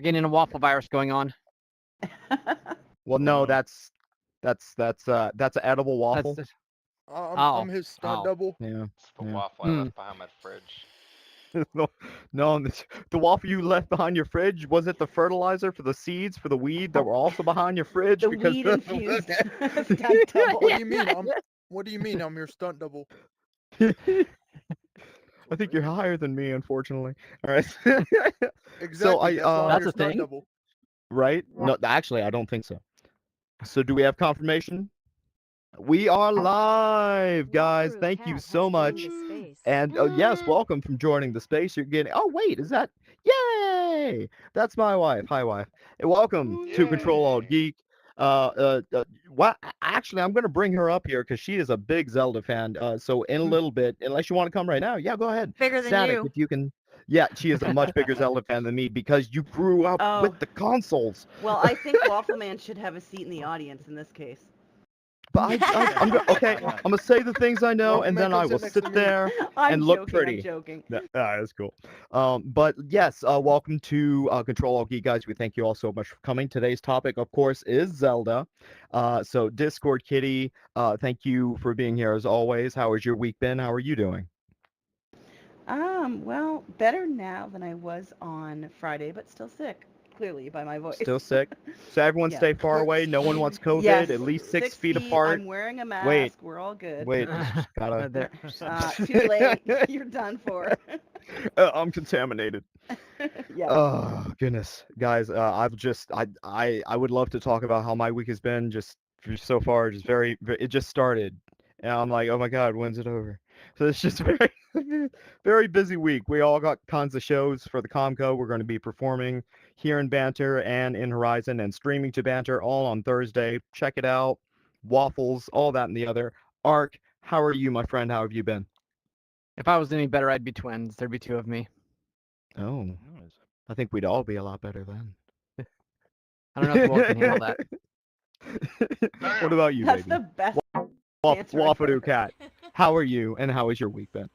getting a waffle virus going on. Well, no, that's an edible waffle. That's I'm his stunt double. Yeah. It's the Yeah. waffle I left behind my fridge. No, the waffle you left behind your fridge, was it the fertilizer for the seeds for the weed that were also behind your fridge? The Because weed infused stunt double. What do you mean? What do you mean? I'm your stunt double. I think you're higher than me, unfortunately. All right. Exactly. So that's why I'm That's your a stunt thing? double. right? No, actually, I don't think so. So do we have confirmation? We are live, guys. Walkthrough Thank you Cat so has much. joined the space. And yes, welcome from joining the space. You're getting. Oh wait, is that? Yay! That's my wife. Hi, wife. And welcome to Control Alt Yay. Geek. What? Actually, I'm gonna bring her up here because she is a big Zelda fan. So in a little bit, unless you want to come right now, yeah, go ahead. Bigger than Static, you. if you can. Yeah, she is a much bigger Zelda fan than me because you grew up Oh. with the consoles. Well, I think Waffle Man should have a seat in the audience in this case. But okay. I'm gonna say the things I know, and then I will sit there I'm and look joking, pretty. I'm joking. That's cool. But yes, welcome to Control Alt Geek, guys. We thank you all so much for coming. Today's topic, of course, is Zelda. So Discord Kitty, thank you for being here as always. How has your week been? How are you doing? Well, better now than I was on Friday, but still sick. Clearly by my voice. Still sick? So everyone Yeah. stay far away. No one wants COVID. Yes, At least 6 feet feet, apart. I'm wearing a mask. Wait. We're all good. Wait, gotta. there. Too late. You're done for. I'm contaminated. Yeah. Oh goodness, guys, I would love to talk about how my week has been just so far. Just it just started, and I'm like, oh my god, when's it over? So it's just very very busy week. We all got tons of shows for the Comco. We're going to be performing here in Banter and in Horizon and streaming to Banter all on Thursday. Check it out. Waffles, all that and the other. Ark, how are you, my friend? How have you been? If I was any better, I'd be twins. There'd be two of me. Oh, I think we'd all be a lot better then. I don't know if the world can handle that. What about you, That's baby? the best answer I've Waffadoo heard. Cat. How are you, and how has your week been?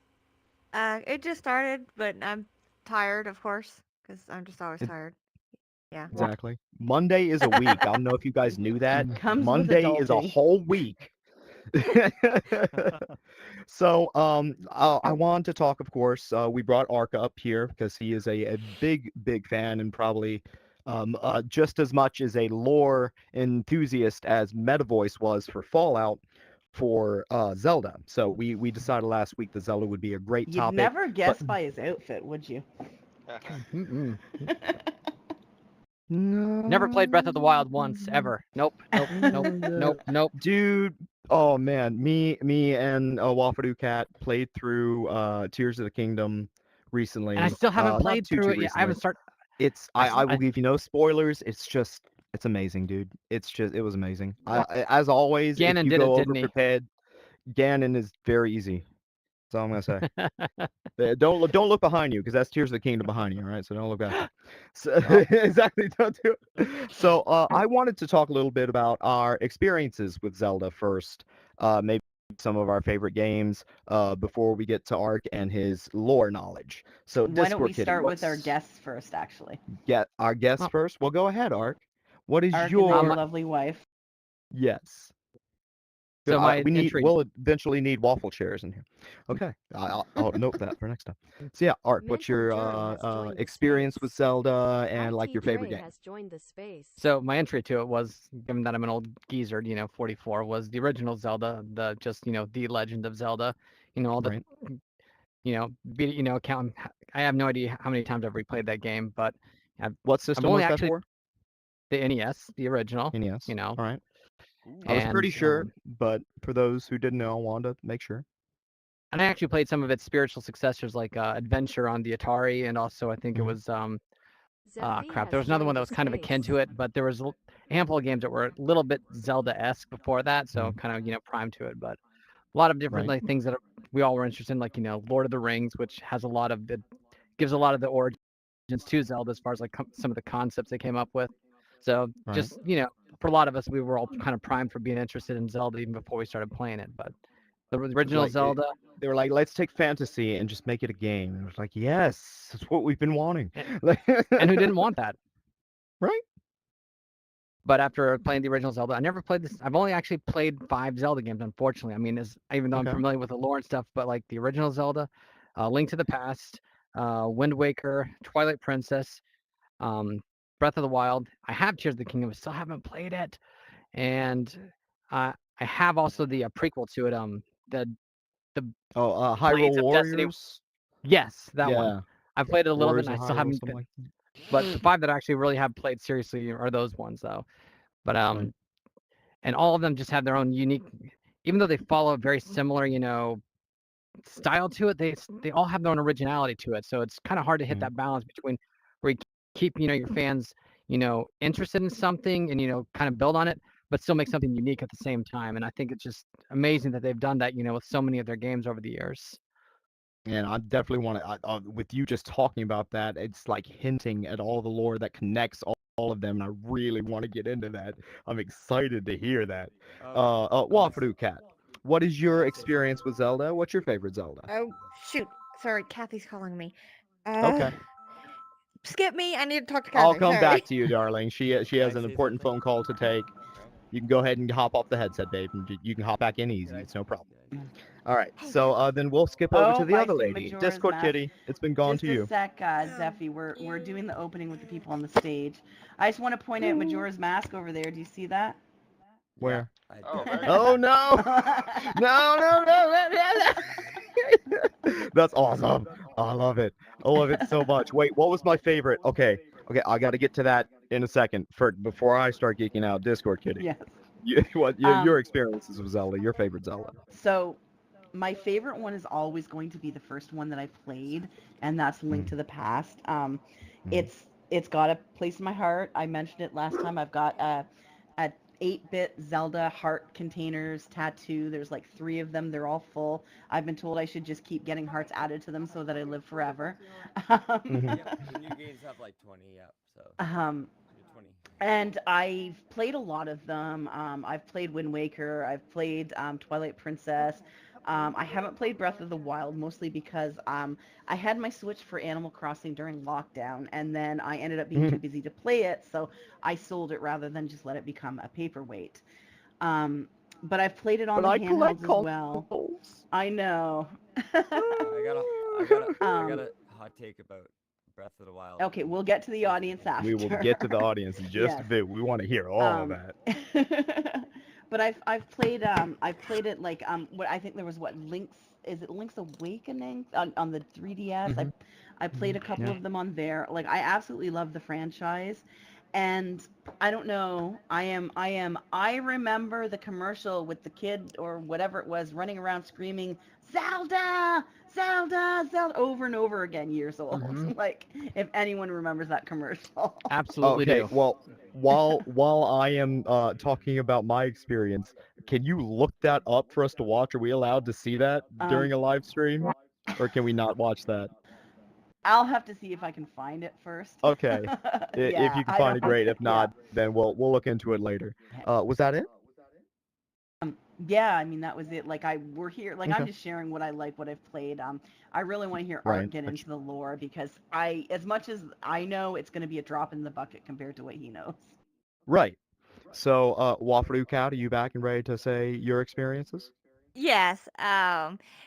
It just started, but I'm tired, of course, because I'm just always tired. Yeah. Exactly. Monday is a week. I don't know if you guys knew that. Comes with Monday is a adulting. whole week. So, I want to talk, of course. We brought Ark up here because he is a big fan and probably just as much as a lore enthusiast as MetaVoice was for Fallout for Zelda. So we decided last week that Zelda would be a great You'd topic. never guess by his outfit, would you? Mm-mm. No. Never played Breath of the Wild once, ever. Nope. Nope. Dude, oh man, me and Waffadoo Cat played through Tears of the Kingdom recently. And I still haven't not played too through it yet. recently. I haven't started. It's I will I- give you no spoilers. It's amazing, dude. It was amazing. As always, Ganon if you did it, go over didn't he? prepared, Ganon is very easy. That's all I'm gonna say. Don't look behind you because that's Tears of the Kingdom behind you, all right? So don't look back. So, exactly, don't do it. So I wanted to talk a little bit about our experiences with Zelda first. Maybe some of our favorite games before we get to Ark and his lore knowledge. So Why don't Discord we Kitty, start with our what's- guests first, actually? Get our guests Oh. first. Well, go ahead, Ark. What is Ark and your then your lovely wife. yes? So my we need. entry- We'll eventually need waffle chairs in here. Okay, I'll note that for next time. So yeah, Art, what's your Mental Joe has joined the experience space. with Zelda and like IT your favorite Dre game? has joined the space. So my entry to it was, given that I'm an old geezer, 44, was the original Zelda, the Legend of Zelda. All the, Right. count. I have no idea how many times I've replayed that game, but What system only was that actually- for? the NES, the original. NES. All right. I was And, pretty sure, but for those who didn't know, I wanted to make sure. And I actually played some of its spiritual successors, like Adventure on the Atari, and also I think it Mhm. was Zephy crap. has There was another one joined that the was kind of akin space. to it, but there was a handful of games that were a little bit Zelda-esque before that, so Mhm. kind of primed to it. But a lot of different Right. like things that we all were interested in, like Lord of the Rings, which has gives a lot of the origins to Zelda as far as like some of the concepts they came up with. So Right. just for a lot of us, we were all kind of primed for being interested in Zelda even before we started playing it. But the original Like, Zelda. They were like, let's take fantasy and just make it a game. And it was like, yes, that's what we've been wanting. And who didn't want that? Right. But after playing the original Zelda, I never played this. I've only actually played 5 Zelda games, unfortunately. I mean, even though I'm Okay. familiar with the lore and stuff, but like the original Zelda, Link to the Past, Wind Waker, Twilight Princess, Breath of the Wild. I have Tears of the Kingdom. I still haven't played it, and I have also the prequel to it. The Oh, Blades Hyrule of Destiny. Warriors. Yes, that one. Yeah. I played it a little bit, Warriors and of I still Hyrule, haven't. something like that. But the 5 that I actually really have played seriously are those ones, though. But Right. and all of them just have their own unique, even though they follow a very similar, style to it, they all have their own originality to it. So it's kind of hard to hit Mhm. that balance between where you keep, your fans, interested in something and, kind of build on it, but still make something unique at the same time. And I think it's just amazing that they've done that, with so many of their games over the years. And I definitely want to, with you just talking about that, it's like hinting at all the lore that connects all of them, and I really want to get into that. I'm excited to hear that. Wafaru Cat, what is your experience with Zelda? What's your favorite Zelda? Oh shoot! Sorry, Kathy's calling me. Okay. Skip me. I need to talk to I'll Kathy. come Sorry. back to you, darling. She has an important phone call to take. You can go ahead and hop off the headset, babe, and you can hop back in easy. It's no problem. All right, so then we'll skip over to the I other see lady, Majora's Discord Mask. Kitty. It's been gone Just to you. a sec, Zeffy. We're doing the opening with the people on the stage. I just want to point out Majora's Mask over there. Do you see that? Where? Oh, very Oh good. no! No! That's awesome. I love it. I love it so much. Wait, what was my favorite? Okay, I got to get to that in a second. Before I start geeking out, Discord Kitty. Yes. Your experiences with Zelda? Your favorite Zelda? So, my favorite one is always going to be the first one that I played, and that's Link to the Past. It's got a place in my heart. I mentioned it last time. I've got a 8-bit Zelda heart containers tattoo. There's like 3 of them. They're all full. I've been told I should just keep getting hearts added to them so that I live forever. Yeah, the new games have like 20, yeah. So 20. And I've played a lot of them. I've played Wind Waker. I've played Twilight Princess. I haven't played Breath of the Wild, mostly because I had my Switch for Animal Crossing during lockdown, and then I ended up being too busy to play it, so I sold it rather than just let it become a paperweight. But I've played it on the handhelds as well. I know. I got a hot take about Breath of the Wild. Okay, we'll get to the audience after. We will get to the audience in just a bit. We want to hear all of that. But I've played it like what I think there was Link's Awakening on the 3DS. I played a couple of them on there. Like I absolutely love the franchise. And I don't know, I remember the commercial with the kid or whatever it was running around screaming Zelda, Zelda, Zelda over and over again, years old. Like if anyone remembers that commercial. Absolutely do. Well, while I am talking about my experience, can you look that up for us to watch? Are we allowed to see that during a live stream, or can we not watch that? I'll have to see if I can find it first. Okay. If you can find it, great. If not, then we'll look into it later. Was that it? Yeah, I mean that was it. Like we're here. Like I'm just sharing what I like, what I've played. I really want to hear Art get into the lore because as much as I know, it's going to be a drop in the bucket compared to what he knows. Right. So, Wafaru Cat, are you back and ready to say your experiences? Yes.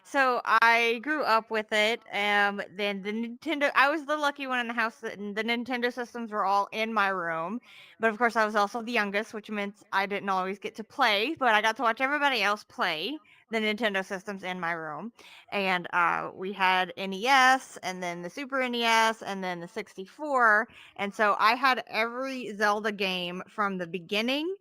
So I grew up with it. Then the Nintendo. I was the lucky one in the house that the Nintendo systems were all in my room. But of course, I was also the youngest, which meant I didn't always get to play. But I got to watch everybody else play the Nintendo systems in my room. And we had NES, and then the Super NES, and then the 64. And so I had every Zelda game from the beginning.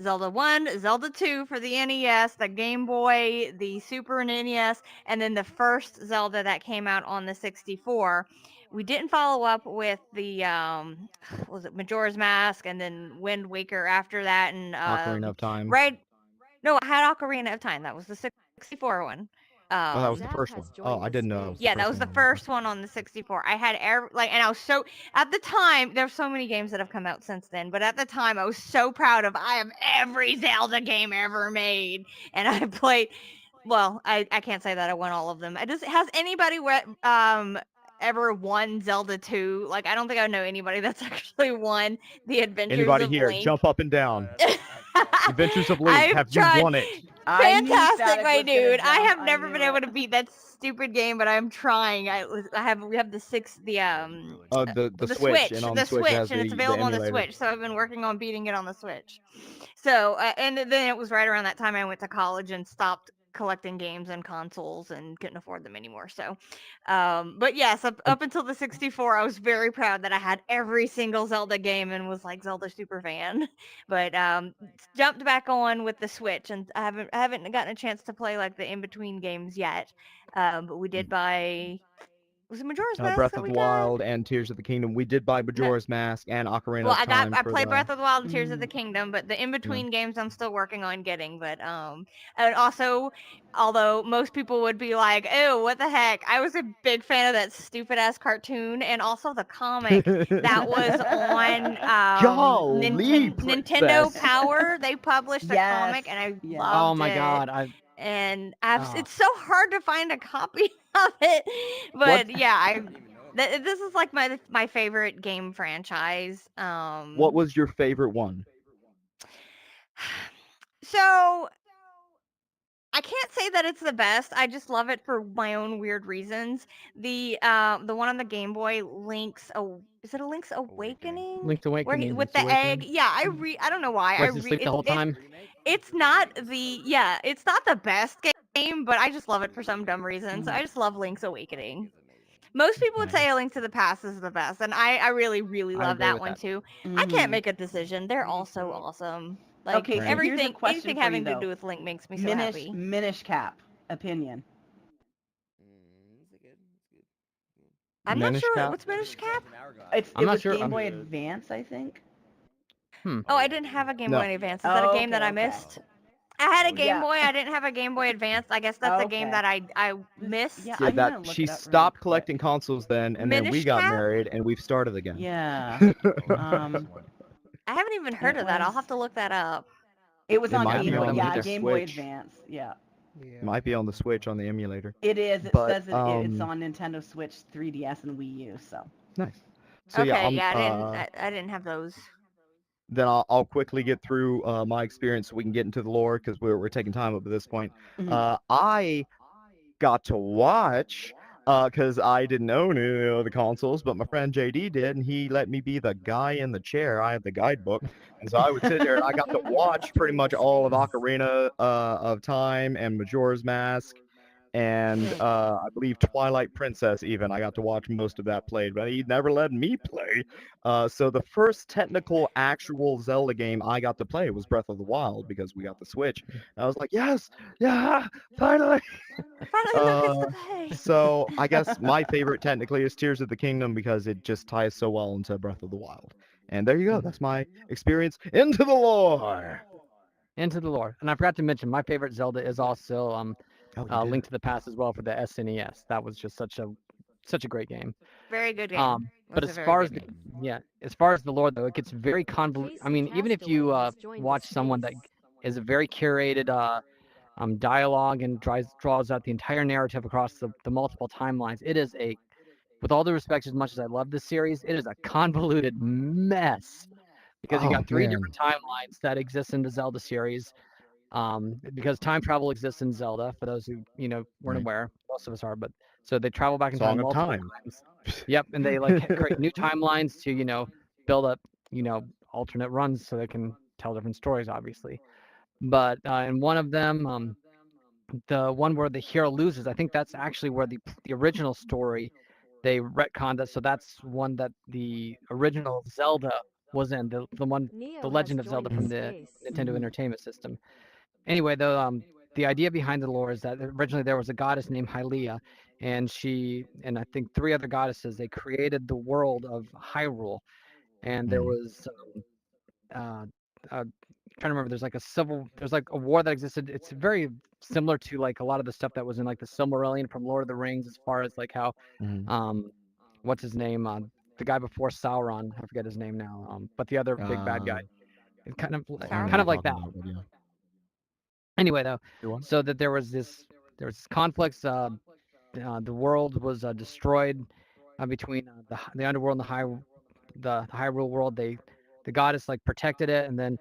Zelda 1, Zelda 2 for the NES, the Game Boy, the Super NES, and then the first Zelda that came out on the 64. We didn't follow up with the was it Majora's Mask and then Wind Waker after that and Ocarina of Time. No, I had Ocarina of Time. That was the 64 one. Oh, that was the first one. Oh, I didn't know. Yeah, that was the first one on the 64. I had and I was so at the time. There's so many games that have come out since then, but at the time I was so proud of I have every Zelda game ever made, and I played. Well, I can't say that I won all of them. Has anybody ever won Zelda 2. Like, I don't think I know anybody that's actually won The Adventures Anybody of here, Link. jump up and down. Adventures of Link, I've have you tried. won it? I knew Fantastic, Static my was gonna dude. I jump, have never been knew able it. to beat that stupid game, but I'm trying. We have the The Switch, and on the Switch it has and it's the available on the emulator. Switch. So I've been working on beating it on the Switch. So and then it was right around that time I went to college and stopped collecting games and consoles and couldn't afford them anymore. So, but yes, up until the 64, I was very proud that I had every single Zelda game and was like Zelda super fan. But jumped back on with the Switch, and I haven't gotten a chance to play like the in between games yet. But we did buy. Was it Majora's Mask Breath that of we the got? Wild and Tears of the Kingdom. We did buy Majora's Mask and Ocarina Well, of Time. I for played the... Breath of the Wild and Tears of the Kingdom, but the in between games I'm still working on getting. But and also, although most people would be like, "Ew, what the heck?" I was a big fan of that stupid ass cartoon and also the comic that was on Nintendo Power. They published a comic, and I loved Oh my it. God, And it's so hard to find a copy of it. But yeah, this is like my favorite game franchise. What was your favorite one? So I can't say that it's the best. I just love it for my own weird reasons. The one on the Game Boy, is it a Link's Awakening? Link's Awakening. Where with the egg. Yeah, I don't know why. Where's he sleep the whole time? It's not the best game, but I just love it for some dumb reason. So I just love Link's Awakening. Most people would say A Link to the Past is the best, and I really, really love that one too. I can't make a decision. They're all so awesome. Like, okay, so here's a question anything for having you, though. to do with Link makes me so happy. Minish Cap opinion. I'm not sure what's Minish Cap. It was Game Boy Advance, I think. Oh, I didn't have a Game Boy Advance. Is that a game that I missed? I had a Game Boy. I didn't have a Game Boy Advance. I guess that's a game that I missed. Yeah, that she stopped collecting consoles then, and then we got married, and we've started again. Yeah. I haven't even heard of that. I'll have to look that up. It was on Game Boy. Yeah, Game Boy Advance. Yeah. Might be on the Switch on the emulator. It is. It says it's on Nintendo Switch, 3DS, and Wii U. So. Nice. So I didn't have those. Then I'll quickly get through my experience so we can get into the lore because we're taking time up at this point. I got to watch because I didn't own any of the consoles, but my friend JD did, and he let me be the guy in the chair. I have the guidebook, and so I would sit there and I got to watch pretty much all of Ocarina of Time and Majora's Mask. And I believe Twilight Princess even. I got to watch most of that played, but he never let me play. So the first technical actual Zelda game I got to play was Breath of the Wild because we got the Switch. And I was like, yes, yeah, finally. So I guess my favorite technically is Tears of the Kingdom because it just ties so well into Breath of the Wild. And there you go. That's my experience into the lore. Into the lore. And I forgot to mention, my favorite Zelda is also Link to the Past as well for the SNES. That was just such a great game. Very good game. But as far as the lore though, it gets very convoluted. I mean, even if you watch someone that is a very curated dialogue and draws out the entire narrative across the multiple timelines, it is with all due respect, as much as I love this series, it is a convoluted mess because you got three different timelines that exist in the Zelda series. Because time travel exists in Zelda, for those who weren't aware. Most of us are, but so they travel back in time multiple times. Yep, and they create new timelines to build up alternate runs so they can tell different stories, obviously. But in one of them, the one where the hero loses, I think that's actually where the original story they retconned it. So that's one that the original Zelda was in, the Legend of Zelda from the Nintendo Entertainment System. Anyway, though, the idea behind the lore is that originally there was a goddess named Hylia, and she and I think three other goddesses, they created the world of Hyrule, and there was I'm trying to remember. There's like a war that existed. It's very similar to like a lot of the stuff that was in like the Silmarillion from Lord of the Rings, as far as like how what's his name, the guy before Sauron, I forget his name now, but the other big bad guy, kind of like that. Anyway, though, so that there was this conflicts. The world was destroyed, between the underworld and the Hyrule world. The goddess like protected it, and then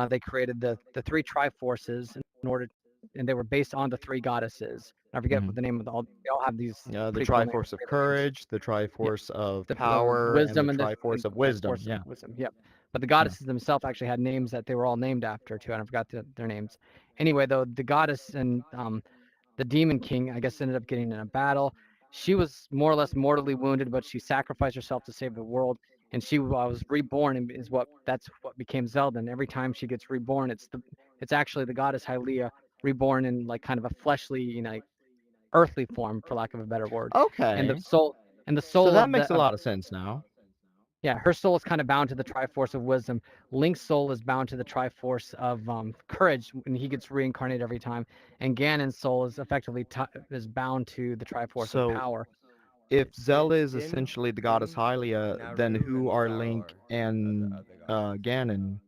they created the three Triforces in order, and they were based on the three goddesses. I forget what the name of all. They all have these The pretty cool names. Triforce of Courage, the Triforce of The Power, and the wisdom and the Triforce of Wisdom. Force of Yeah. wisdom. Yep. But the goddesses themselves actually had names that they were all named after too, and I forgot their names. Anyway, though the goddess and the Demon King, I guess, ended up getting in a battle. She was more or less mortally wounded, but she sacrificed herself to save the world, and she was reborn, and that's what became Zelda. And every time she gets reborn, it's actually the goddess Hylia reborn in like kind of a fleshly, earthly form, for lack of a better word. And the Okay. soul So that of the makes a lot of sense now. yeah, her soul is kind of bound to the Triforce of Wisdom. Link's soul is bound to the Triforce of Courage when he gets reincarnated every time, and Ganon's soul is effectively is bound to the Triforce of So Power. if Zelda is Din, essentially the goddess Hylia, then Naru, who and are Faror Link are the and other gods. Ganon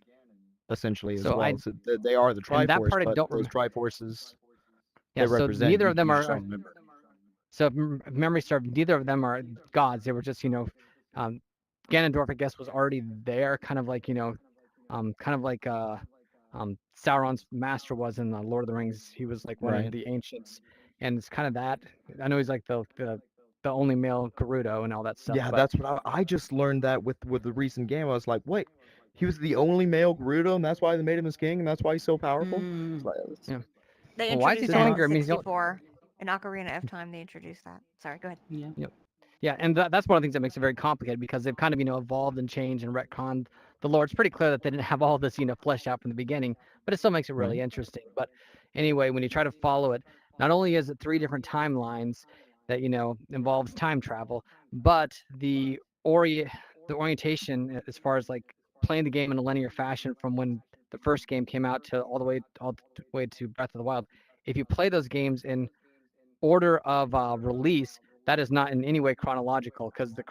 essentially as So well? So they are the and that Triforce, part I but don't those remember. Triforces Yeah, they so represent. neither of them You just are. don't remember. So if memory serves, neither of them are gods. They were just, um, Ganondorf, I guess, was already there, kind of like, kind of like Sauron's master was in the Lord of the Rings. He was like one of Right. the ancients, and it's kind of that. I know he's like the only male Gerudo and all that stuff, Yeah, but that's what I just learned that with the recent game. I was like, wait, he was the only male Gerudo, and that's why they made him his king, and that's why he's so powerful. It's like, yeah. They Well, why is he introduced so that in angry? I mean, he's the 64. In Ocarina of Time, they introduced that. Sorry, go ahead. Yeah. Yep. Yeah, and that's one of the things that makes it very complicated because they've kind of, evolved and changed and retconned the lore. It's pretty clear that they didn't have all this, fleshed out from the beginning, but it still makes it really right. interesting. But anyway, when you try to follow it, not only is it three different timelines that, involves time travel, but the orientation as far as like playing the game in a linear fashion from when the first game came out to all the way to Breath of the Wild. If you play those games in order of release, that is not in any way chronological because the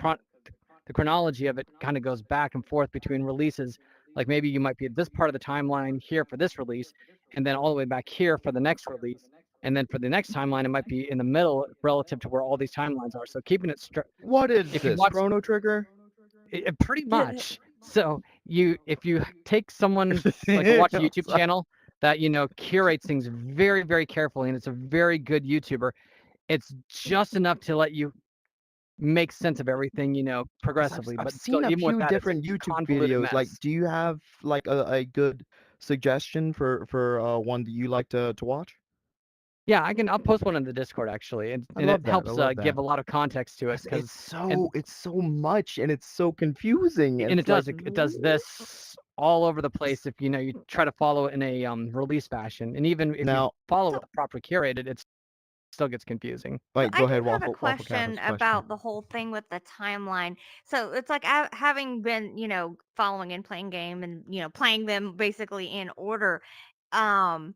chronology of it kind of goes back and forth between releases. Like maybe you might be at this part of the timeline here for this release, and then all the way back here for the next release, and then for the next timeline it might be in the middle relative to where all these timelines are. So keeping it What is if you this? watch Chrono Trigger? pretty much. So if you take someone like watch a I'm YouTube sorry. channel that curates things very very carefully, and it's a very good YouTuber, it's just enough to let you make sense of everything, 'Cause progressively. I've But still, seen a even with few that, it's a different YouTube convoluted videos. Like, mess. do you have like a good suggestion for one that you like to watch? Yeah, I'll post one in the Discord actually, I and it love that. I helps love give that. a lot of context to it Because because and it's so much and it's so confusing. And and it's like, it does this all over the place if you try to follow it in a release fashion, and even if you now, follow So, it proper curated, it still gets confusing. so wait, I go do ahead, have a Waffle Cat has question a question. about the whole thing with the timeline. So it's like having been, following and playing game and, playing them basically in order. Um,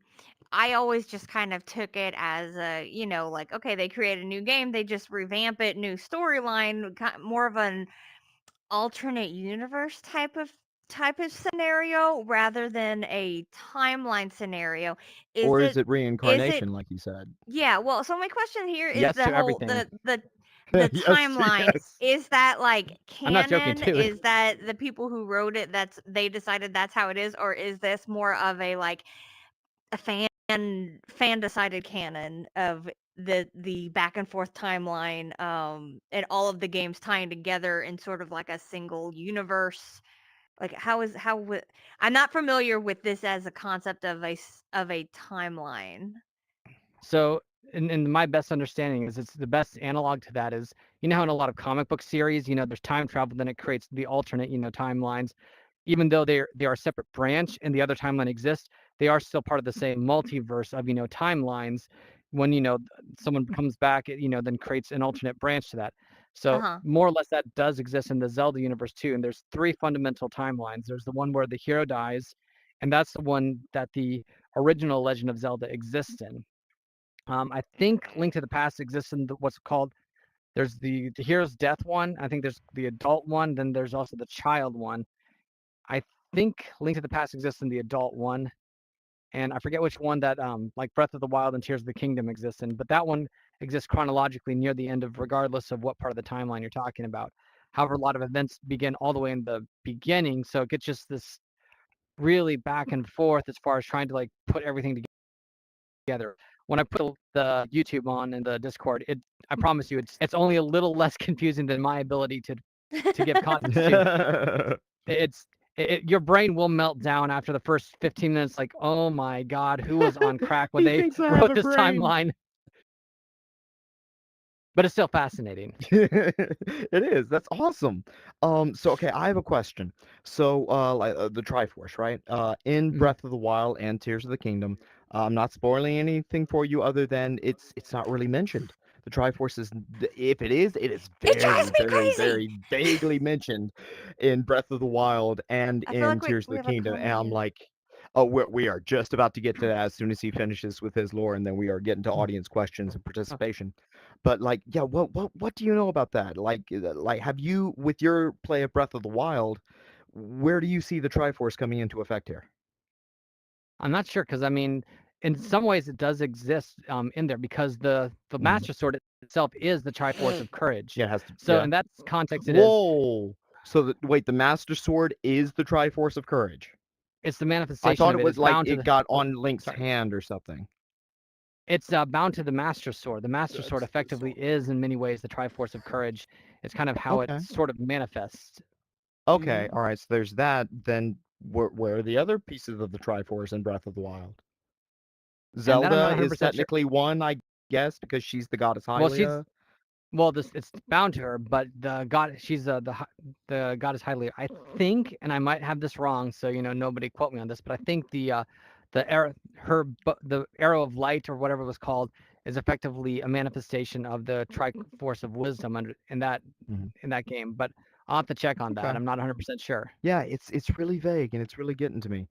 I always just kind of took it as a, like, okay, they create a new game, they just revamp it, new storyline, more of an alternate universe type of scenario rather than a timeline scenario. Is Or is it it is it reincarnation, like you said? yeah, well, so my question here is Yes the to whole everything. the Yes, timeline, yes. is that like I'm not joking canon? too. Is that the people who wrote it, that's they decided that's how it is, or is this more of a like a fan decided canon of the back and forth timeline, and all of the games tying together in sort of like a single universe? Like I'm not familiar with this as a concept of a timeline. So, in my best understanding is it's the best analog to that is how in a lot of comic book series, there's time travel, then it creates the alternate, timelines. Even though they are a separate branch and the other timeline exists, they are still part of the same multiverse of timelines. When someone comes back, it then creates an alternate branch to that. So Uh-huh. more or less that does exist in the Zelda universe too. And there's three fundamental timelines. There's the one where the hero dies, and that's the one that the original Legend of Zelda exists in. I think Link to the Past exists in what's called there's the hero's death one. I think there's the adult one. Then there's also the child one. I think Link to the Past exists in the adult one. and I forget which one that like Breath of the Wild and Tears of the Kingdom exists in, but that one exists chronologically near the end of, regardless of what part of the timeline you're talking about. However, a lot of events begin all the way in the beginning, so it gets just this really back and forth as far as trying to like put everything together. When I put the YouTube on in the Discord, I promise you, it's only a little less confusing than my ability to give context to. Your brain will melt down after the first 15 minutes. Like, oh my god, who was on crack when He they thinks I have wrote a this brain. timeline? But it's still fascinating. It is. That's awesome. So okay, I have a question. So, like the Triforce, right? In Mhm. Breath of the Wild and Tears of the Kingdom, I'm not spoiling anything for you other than it's not really mentioned. The Triforce is, if it is It drives very, me very, crazy. very vaguely mentioned in Breath of the Wild and I feel in like Tears of we the have a Kingdom, and I'm common. like, oh, we are just about to get to that as soon as he finishes with his lore, and then we are getting to audience questions and participation. But like, yeah, what do you know about that? Like, have you, with your play of Breath of the Wild, where do you see the Triforce coming into effect here? I'm not sure because I mean, in some ways it does exist in there because the Master Sword itself is the Triforce of Courage. Yeah, it has to. So Yeah. in that context, it is. Whoa. So wait, the Master Sword is the Triforce of Courage. It's the I manifestation thought of it it. was It's like bound to it the. got Oh, on Link's sorry. hand or something. It's bound to the Master Sword. The Master Sword effectively is, in many ways, the Triforce of Courage. It's kind of how it Okay. sort of manifests. Okay. All right. So there's that. Then where are the other pieces of the Triforce in Breath of the Wild? And that I'm not Zelda is 100% sure. technically one, I guess, because she's the goddess Well, Hylia. it's bound to her, but she's the goddess Hylia. I think, and I might have this wrong, so nobody quote me on this, but I think the arrow, the arrow of light or whatever it was called, is effectively a manifestation of the Triforce of Wisdom in that game. But I'll have to check on that. Okay. I'm not 100% sure. Yeah, it's really vague and it's really getting to me.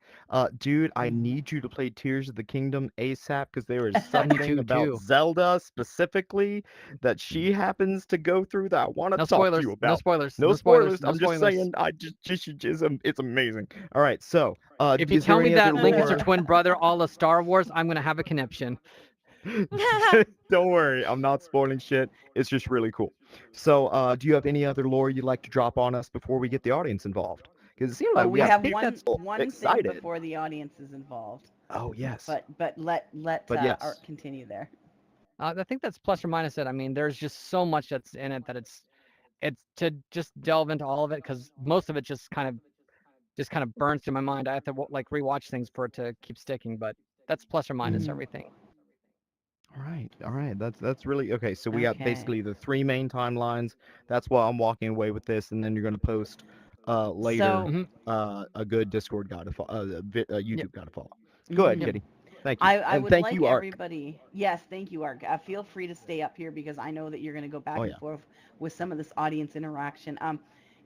Dude, I need you to play Tears of the Kingdom ASAP because there is I need something to about too. Zelda specifically that she happens to go through that I want to No talk to spoilers. you No about. spoilers. No No spoilers. spoilers. No I'm just spoilers. saying, it's amazing. All right, so If you is there tell me any that other Link is your lore? twin brother, all of Star Wars, I'm gonna have a conniption. Don't worry, I'm not spoiling shit. It's just really cool. So, do you have any other lore you'd like to drop on us before we get the audience involved? Because it seems like we we have people one thing excited. before the audience is involved. Oh yes. But let yes. Art continue there. I think that's plus or minus it. I mean, there's just so much that's in it that it's to just delve into all of it because most of it just kind of burns through my mind. I have to like rewatch things for it to keep sticking, but that's plus or minus everything. All right. That's really okay. So we got basically the three main timelines. That's why I'm walking away with this, and then you're gonna post later a good Discord guide to follow, a YouTube guide to follow. Go ahead, Kitty. Thank you. I would thank like you, Ark. everybody. Yes, thank you, Ark. Feel free to stay up here because I know that you're going to go back and forth with some of this audience interaction.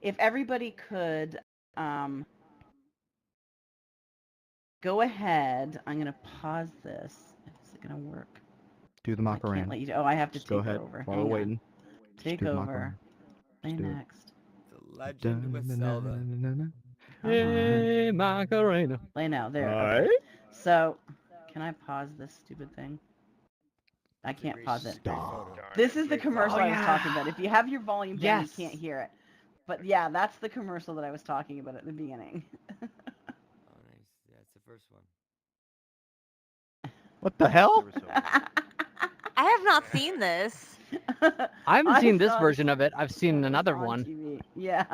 If everybody could go ahead, I'm going to pause this. Is it going to work? Do the Macarena. I can't let you. I have to Just take go ahead. over. While we're waiting. Take over. Play next. The Legend with Zelda. Hey, Macarena. Play now. There. Okay. So, can I pause this stupid thing? I can't pause it. This is the commercial I was talking about. If you have your volume down, you can't hear it. But yeah, that's the commercial that I was talking about at the beginning. Oh, nice. Yeah, it's the first one. What the hell? I have not seen this. I haven't seen this version of it. I've seen another one. TV. Yeah.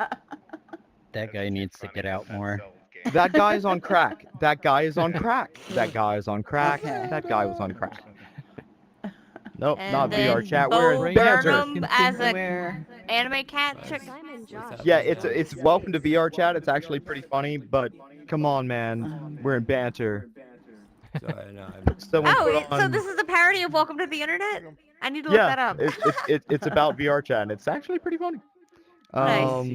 That guy needs to get out more. That guy is on crack. That guy is on crack. That guy is on crack. Okay. That guy was on crack. Nope, And not then VR chat. Bo We're banter. Burnham as a anime cat chick. Yeah, it's welcome to VR chat. It's actually pretty funny, but come on, man, we're in banter. Sorry, no, Someone put Oh, so on- this is a parody of Welcome to the Internet? I need to look that up. it's about VR chat, and it's actually pretty funny. Nice.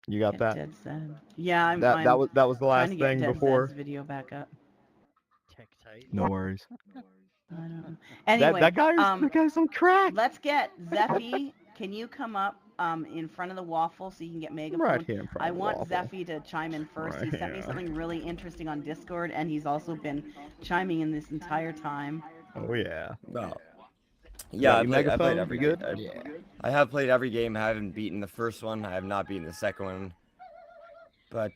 You got that? Dead Zed. Yeah, I'm that was the last trying to get thing Dead before. Zed's video back up. No worries. I don't know. Anyway, that guy's on crack. Let's get Zeffy. Can you come up in front of the waffle so you can get megaphone. Right here in front I of the want waffle. Zeffy to chime in first. Right He sent me here. something really interesting on Discord, and he's also been chiming in this entire time. Oh yeah. Well, Got yeah, your I played megaphone? every You good? I have played every game. I haven't beaten the first one. I have not beaten the second one. But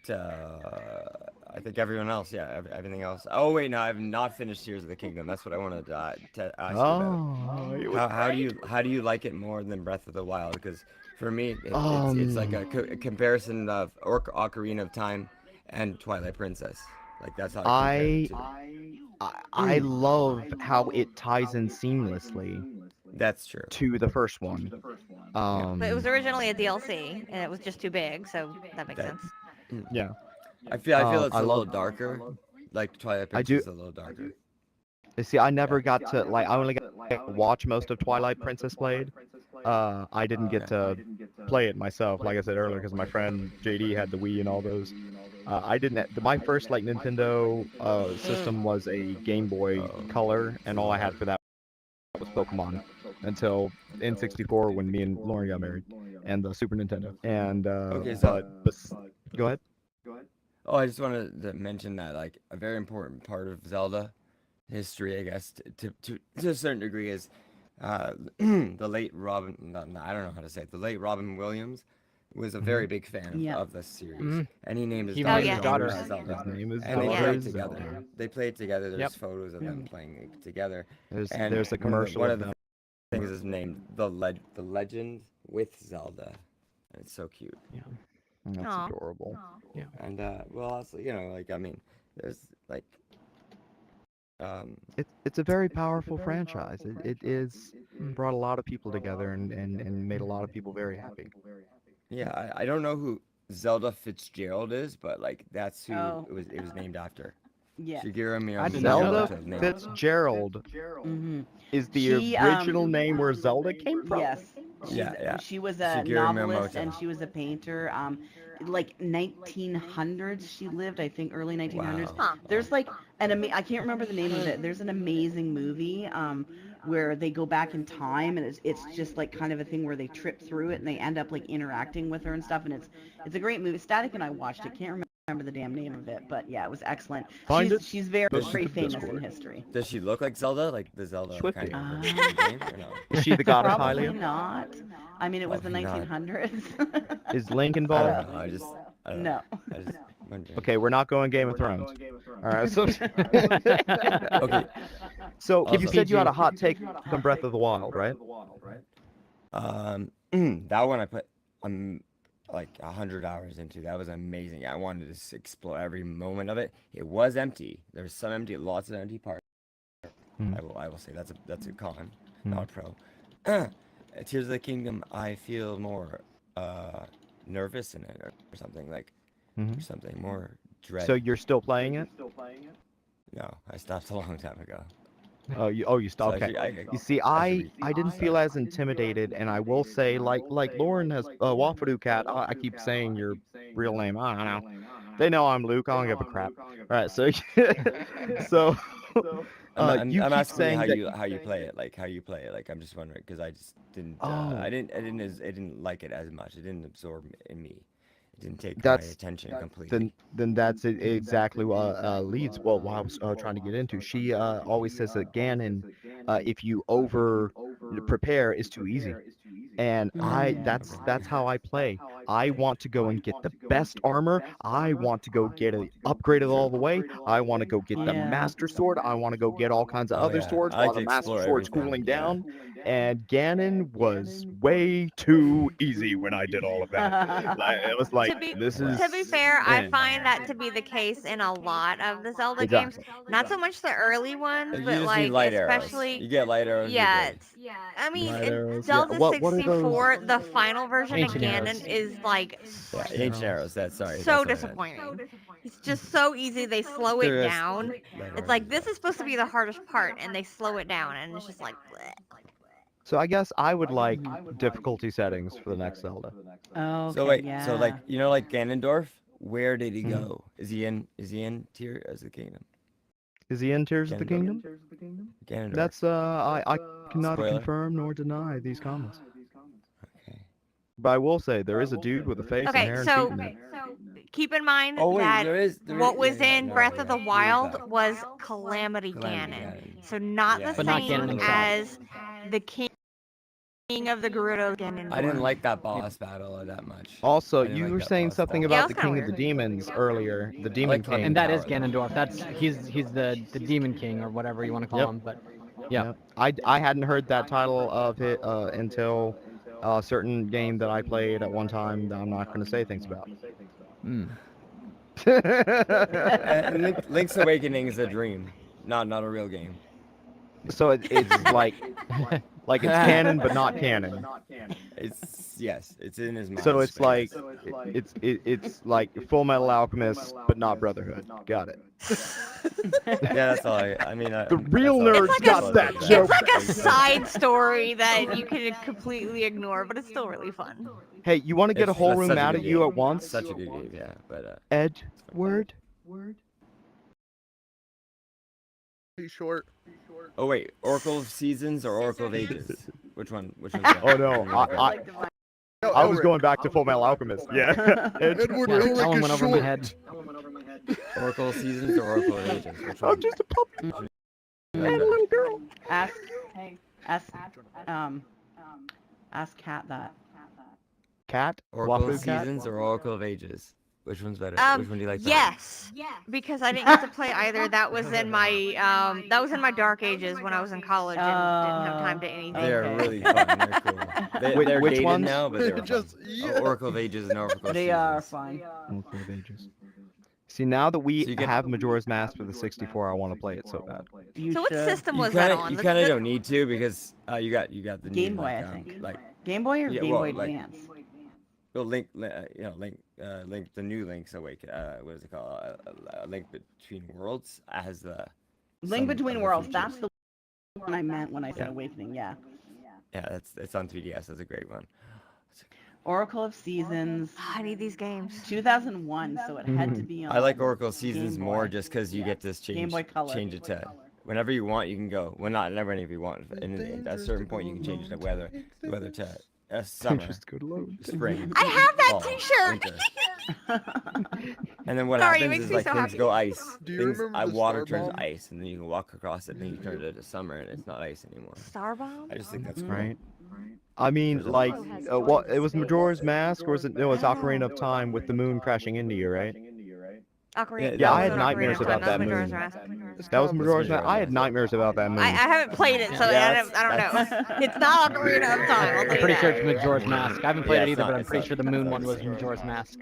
I think everyone else, yeah, everything else. Oh wait, no, I have not finished Tears of the Kingdom. That's what I wanted to ask you about. Oh, it was How do you like it more than Breath of the Wild? Because for me, it's like a comparison of Ocarina of Time and Twilight Princess. Like that's how I compare it I love how it ties in seamlessly That's true. to the first one. But it was originally a DLC, and it was just too big, so that makes That- sense. Yeah. I feel it's I a little love- darker. Like Twilight I do- Princess is a little darker. See, I never got to like. I only got to watch most of Twilight Princess played. I didn't get to play it myself, like I said earlier, because my friend JD had the Wii and all those. I didn't. My first like Nintendo system was a Game Boy Color, and all I had for that was Pokemon until N64 when me and Lauren got married, and the Super Nintendo. And Okay, so- but go ahead. Oh, I just wanted to mention that like a very important part of Zelda history, I guess, to a certain degree, is the late Robin. I don't know how to say it. The late Robin Williams was a very big fan Yeah. of the series, Mhm. and he named his He daughter, named his daughter Zelda. His name is And they Yeah. played Zelda. together. They played together. There's Yep. photos of them playing it together. There's And a one of the- commercial one of of the them. things is named the Legend with Zelda, and it's so cute. That's Aw. adorable. And well, also, like I mean, there's like It's a very powerful franchise. It is brought a lot of people together and made a lot of people very happy. yeah, I don't know who Zelda Fitzgerald is, but like that's who Oh. it was named after. Yeah. Shigeru I did not know Miyamoto Zelda that. named- Fitzgerald Mm-hmm. is the She, original name where Zelda came from. Yes. Yeah. She was a Shigeru novelist Miyamoto. and she was a painter. Like 1900s, she lived. I think early 1900s. Wow. Huh. There's like I can't remember the name of it. There's an amazing movie where they go back in time and it's just like kind of a thing where they trip through it and they end up like interacting with her and stuff, and it's a great movie. Static and I watched it. Can't remember the damn name of it, but yeah, it was excellent. Find it. She's very Post it very to famous in Discord. history. Does she look like Zelda? Like the Zelda Should kind be. of version of the game, or no? Is she the god of Probably Hylia? not. I mean, it was the Probably not. 1900s. Is Link I involved? don't know. I don't No. know. I just wondering. Okay, we're not going Game of Thrones. All right, so Okay. so you Also- said you had a hot take from Breath of the Wild, right? That one I put like 100 hours into. That was amazing. I wanted to just explore every moment of it. It was empty. There was some empty, lots of empty parts. Hmm. I will say that's a con, Hmm. not a pro. Tears of the Kingdom, I feel more nervous in it or something like Mhm. something more dread. So you're still playing it? No, I stopped a long time ago. Oh, you stopped. So Okay. I You see, I didn't feel as intimidated, and I will say, like Lauren has Waffadoo Cat. I keep saying your real name. I don't know. They know I'm Luke. I don't give a crap. All right, so so I'm you keep asking saying that how you play it, like how you play it. Like I'm just wondering because I just didn't. Oh. I didn't like it as much. It didn't absorb in me. It didn't take my That's- attention completely. then that's exactly what leads. Well, what I was trying to get into. She always says that Ganon, if you over prepare, is too easy. And that's how I play. I want to go and get the best armor. I want to go get it upgraded all the way. I want to go get the Yeah. Master Sword. I want to go get all kinds of Oh, other yeah. swords I like while the to Master explore Sword's everything, cooling yeah. down. And Ganon was way too easy when I did all of that. It was like, this is... To be fair, I man. find that to be the case in a lot of the Zelda Exactly. games. Not so much the early ones, You but just like need light arrows. especially You get light arrows. you're yeah. good. I mean, Light in arrows, yeah. Zelda What are those? 64, the final version Ancient of Ganon arrows. is like Yeah, ancient arrows. That's sorry. that's so what I meant. disappointing. It's just so easy. They slow it There is down. light It's arrows like as this well. is supposed to be the hardest part, and they slow it down, and it's just like. bleh. So I guess I would like difficulty settings for the next Zelda. Oh, okay, So wait, yeah. so like like Ganondorf, where did he Mhm. go? Is he in Tears of the Kingdom? Is he in Tears of the Ganondorf. Kingdom? Ganondorf. That's I cannot Spoiler. confirm nor deny these comments. Okay. But I will say there is a dude with a face and Okay, hair and so feet in it. keep in mind Oh wait, that there is. what was yeah, in no, Breath yeah, of the there is Wild that. was Calamity Calamity Ganon. Ganon. So not Yeah, the But not same Ganon himself. as the King of the Gerudo Ganondorf. I didn't like that boss battle that much. Also, I didn't you like were that saying boss something battle. Yeah, it about was the kinda King of the weird. Demons earlier. The I Demon like King. King. And that is Power, though. Ganondorf. That's he's the Demon King or whatever you want to call Yep. him. But yeah. Yep. I hadn't heard that title of it until a certain game that I played at one time that I'm not going to say things about. And Link's Awakening is a dream, not a real game. So it's like it's canon but not canon. It's in his mind. So it's but like yes. it's like Full Metal Alchemist but not Brotherhood. Got it. Yeah, that's all. I mean, The real that's all- nerds It's like got a- that It's joke. like a side story that you can completely ignore, but it's still really fun. Hey, you want to get a whole That's room such a mad good at you game. at once? Such a good game, yeah. But Edward? Too short. oh wait, Oracle of Seasons or Oracle of Ages? Which one? Which one's that? Oh no, I was Elric. going back to Full Metal Alchemist. Yeah. Edward Yeah, Elric that one is went over my short. head. Oracle of Seasons or Oracle of Ages? Which one? I'm just a puppy and a little girl. Ask Kat that. Cat? Oracle Wafu of cat? Seasons or Oracle of Ages? Which one's better? Which one do you like better? Yes, because I didn't get to play either. That was in my dark ages when I was in college and didn't have time to anything. They're Okay. really fun. They're cool. They're Which dated ones? now, but they're Just fun. yeah. Oracle of Ages and Oracle of They Seasons. are fun. Oracle of Ages. See, now that we So you get- have Majora's Mask for the 64, I want to play it so bad. You So what should. system You was that kind on? of The- don't need to because you got the new, Game Boy, like, I think. like Game Boy or Yeah, Game well, Boy like- Advance? well, Link, the new Link's Awake. What is it called? Link Between Worlds as the Link Son Between of the Worlds. Future. That's the one I meant when I said Awakening. Yeah. Yeah, it's on 3DS. That's a great one. Oracle of Seasons. I need these games. 2001, so it had to be on. I like Oracle Seasons Game more Boy. just because you get this Game Boy Color. change it to whenever you want. You can go. Well, not never if you want. And at a certain point, you can change the weather to summer, Just go to load. spring. I have that fall, T-shirt. winter. And then what Sorry, it happens makes is me like so things happy. go ice. Do you Things remember the water Star turns Bomb? ice, and then you can walk across it, and then you turn it to summer, and it's not ice anymore. Starbomb? I just think that's cool. Right. I mean, There's a like, lot. what? It was Majora's Mask, or was it? No, it's Ocarina of Time with the moon crashing into you, right? Ocarina. Yeah, that I was had not nightmares Ocarina of about Time, that Majora's moon. Mask. That was Majora's Mask. Majora's I had Mask. nightmares about that moon. I haven't played it, so Yeah, I don't know. It's not Ocarina of Time. I'll I'm tell you pretty that. sure it's Majora's Mask. I haven't played Yeah, it it's either, not- but I'm it's pretty not- sure the moon it's one not was the same. Majora's Mask.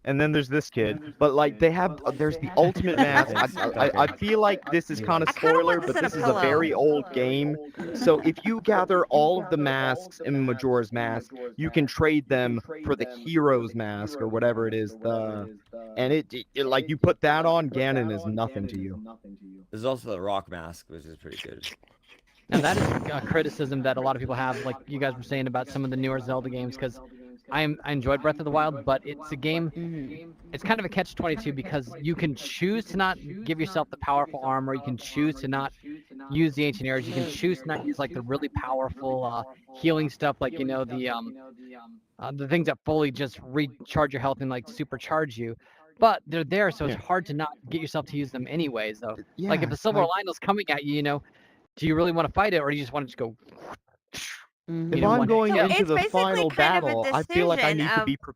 And then there's this kid, but like they have, there's the ultimate mask. I feel like this is kind of I kinda spoiler, want this but in a this is a pillow. very old game. So if you gather all of the masks in Majora's Mask, you can trade them for the hero's mask or whatever it is. And it like you put that on, Ganon is nothing to you. There's also the Rock Mask, which is pretty good. Now that is a criticism that a lot of people have, like you guys were saying about some of the newer Zelda games, because I enjoyed Breath of the Wild, but it's a game. It's kind of a catch-22 because you can choose to not give yourself the powerful armor. You can choose to not use the ancient areas. You can choose to not use like the really powerful healing stuff, like the things that fully just recharge your health and like supercharge you. But they're there, so it's hard to not get yourself to use them anyways. Though, like if a silver Lionel's coming at you, do you really want to fight it, or do you just want to just go? If I'm going So into it's the basically final kind of a battle, I feel like I need to decision be prepared.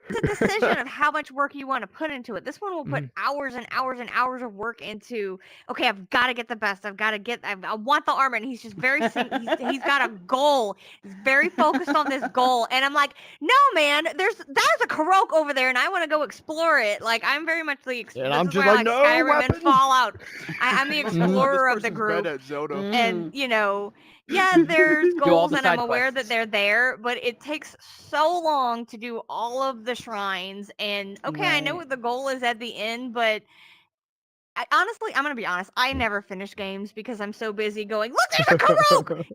It's a decision of how much work you want to put into it. This one will put hours and hours and hours of work into. Okay, I've got to get the best. I want the armor, and he's just very. He's got a goal. He's very focused on this goal, and I'm like, no, man. There's a Karok over there, and I want to go explore it. Like I'm very much the. And this I'm is just why I like, no Skyrim weapons! and Fallout. I'm the explorer of the This person's group. bad at Zelda. And yeah, there's Do all goals, the and I'm side aware that quests. they're there, but it takes so long to do all of the shrines. And I know Right. what the goal is at the end, but honestly, I'm gonna be honest. I never finish games because I'm so busy going. Look, there's a Karok.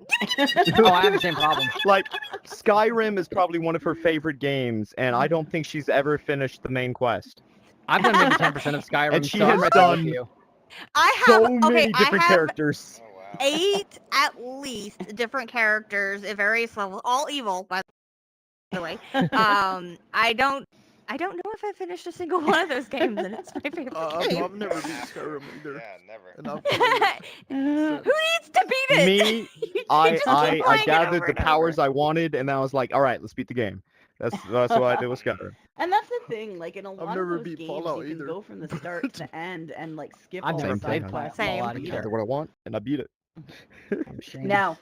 Oh, I have the same problem. Like, Skyrim is probably one of her favorite games, and I don't think she's ever finished the main quest. I've done maybe 10% of Skyrim, And she so I'm has right there with done you. I have So many I different have characters. 8 at least different characters at various levels, all evil, by the way. I don't know if I finished a single one of those games, and it's my favorite game. I've never beat Skyrim either. Yeah, never. And I've played it Who since. needs to beat it? Me, You I just keep I playing it gathered over the and over. powers I wanted, and I was like, all right, let's beat the game. That's what I did with Skyrim. And that's the thing, like in a lot never of those beat games, Fallout you can either. go from the start to end and like skip I've all never the played side quests. Same. and Fallout beat either. Gathered it. what I want, and I beat it. I'm ashamed. Now,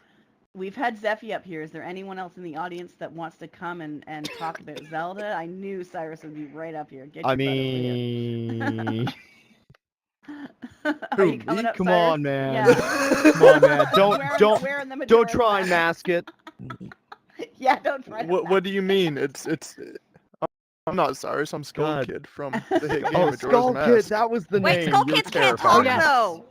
we've had Zeffy up here. Is there anyone else in the audience that wants to come and talk about Zelda? I knew Cyrus would be right up here. Get your I butt over here. mean, Are you coming up, come Cyrus? on, man. Yeah. Come on, man. Wearing the Don't Majora's try and Mask. mask it. Yeah, don't try. What do you mean? It's. I'm not Cyrus. I'm Skull God. Kid from the hit game Oh, Majora's Skull Mask. Kid, that was the Wait, name. Skull You're Kids can't talk terrifying. though.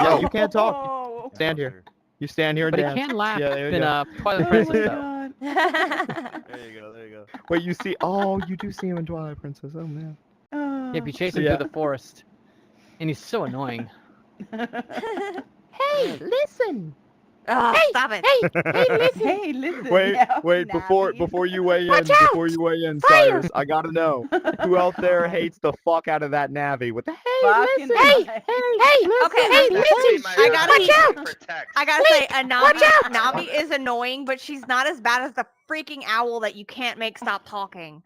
Yeah, you can't talk. Oh, Stand here. You stand here and But he dance. can laugh Yeah, there you in go. Twilight oh Princess my though. god. There you go. There you go. Wait, you see? Oh, you do see him in Twilight Princess. Oh man. Oh. Yeah, if you chase him Yeah. through the forest, and he's so annoying. Hey, listen. Oh, stop it. Hey, listen. Wait, now, wait. Navi. Before you weigh in, Cyrus, I gotta know who out there hates the fuck out of that Navi with the Fucking Okay, That's actually my I gotta icon for text. I gotta say, Nami is annoying, but she's not as bad as the freaking owl that you can't make stop talking.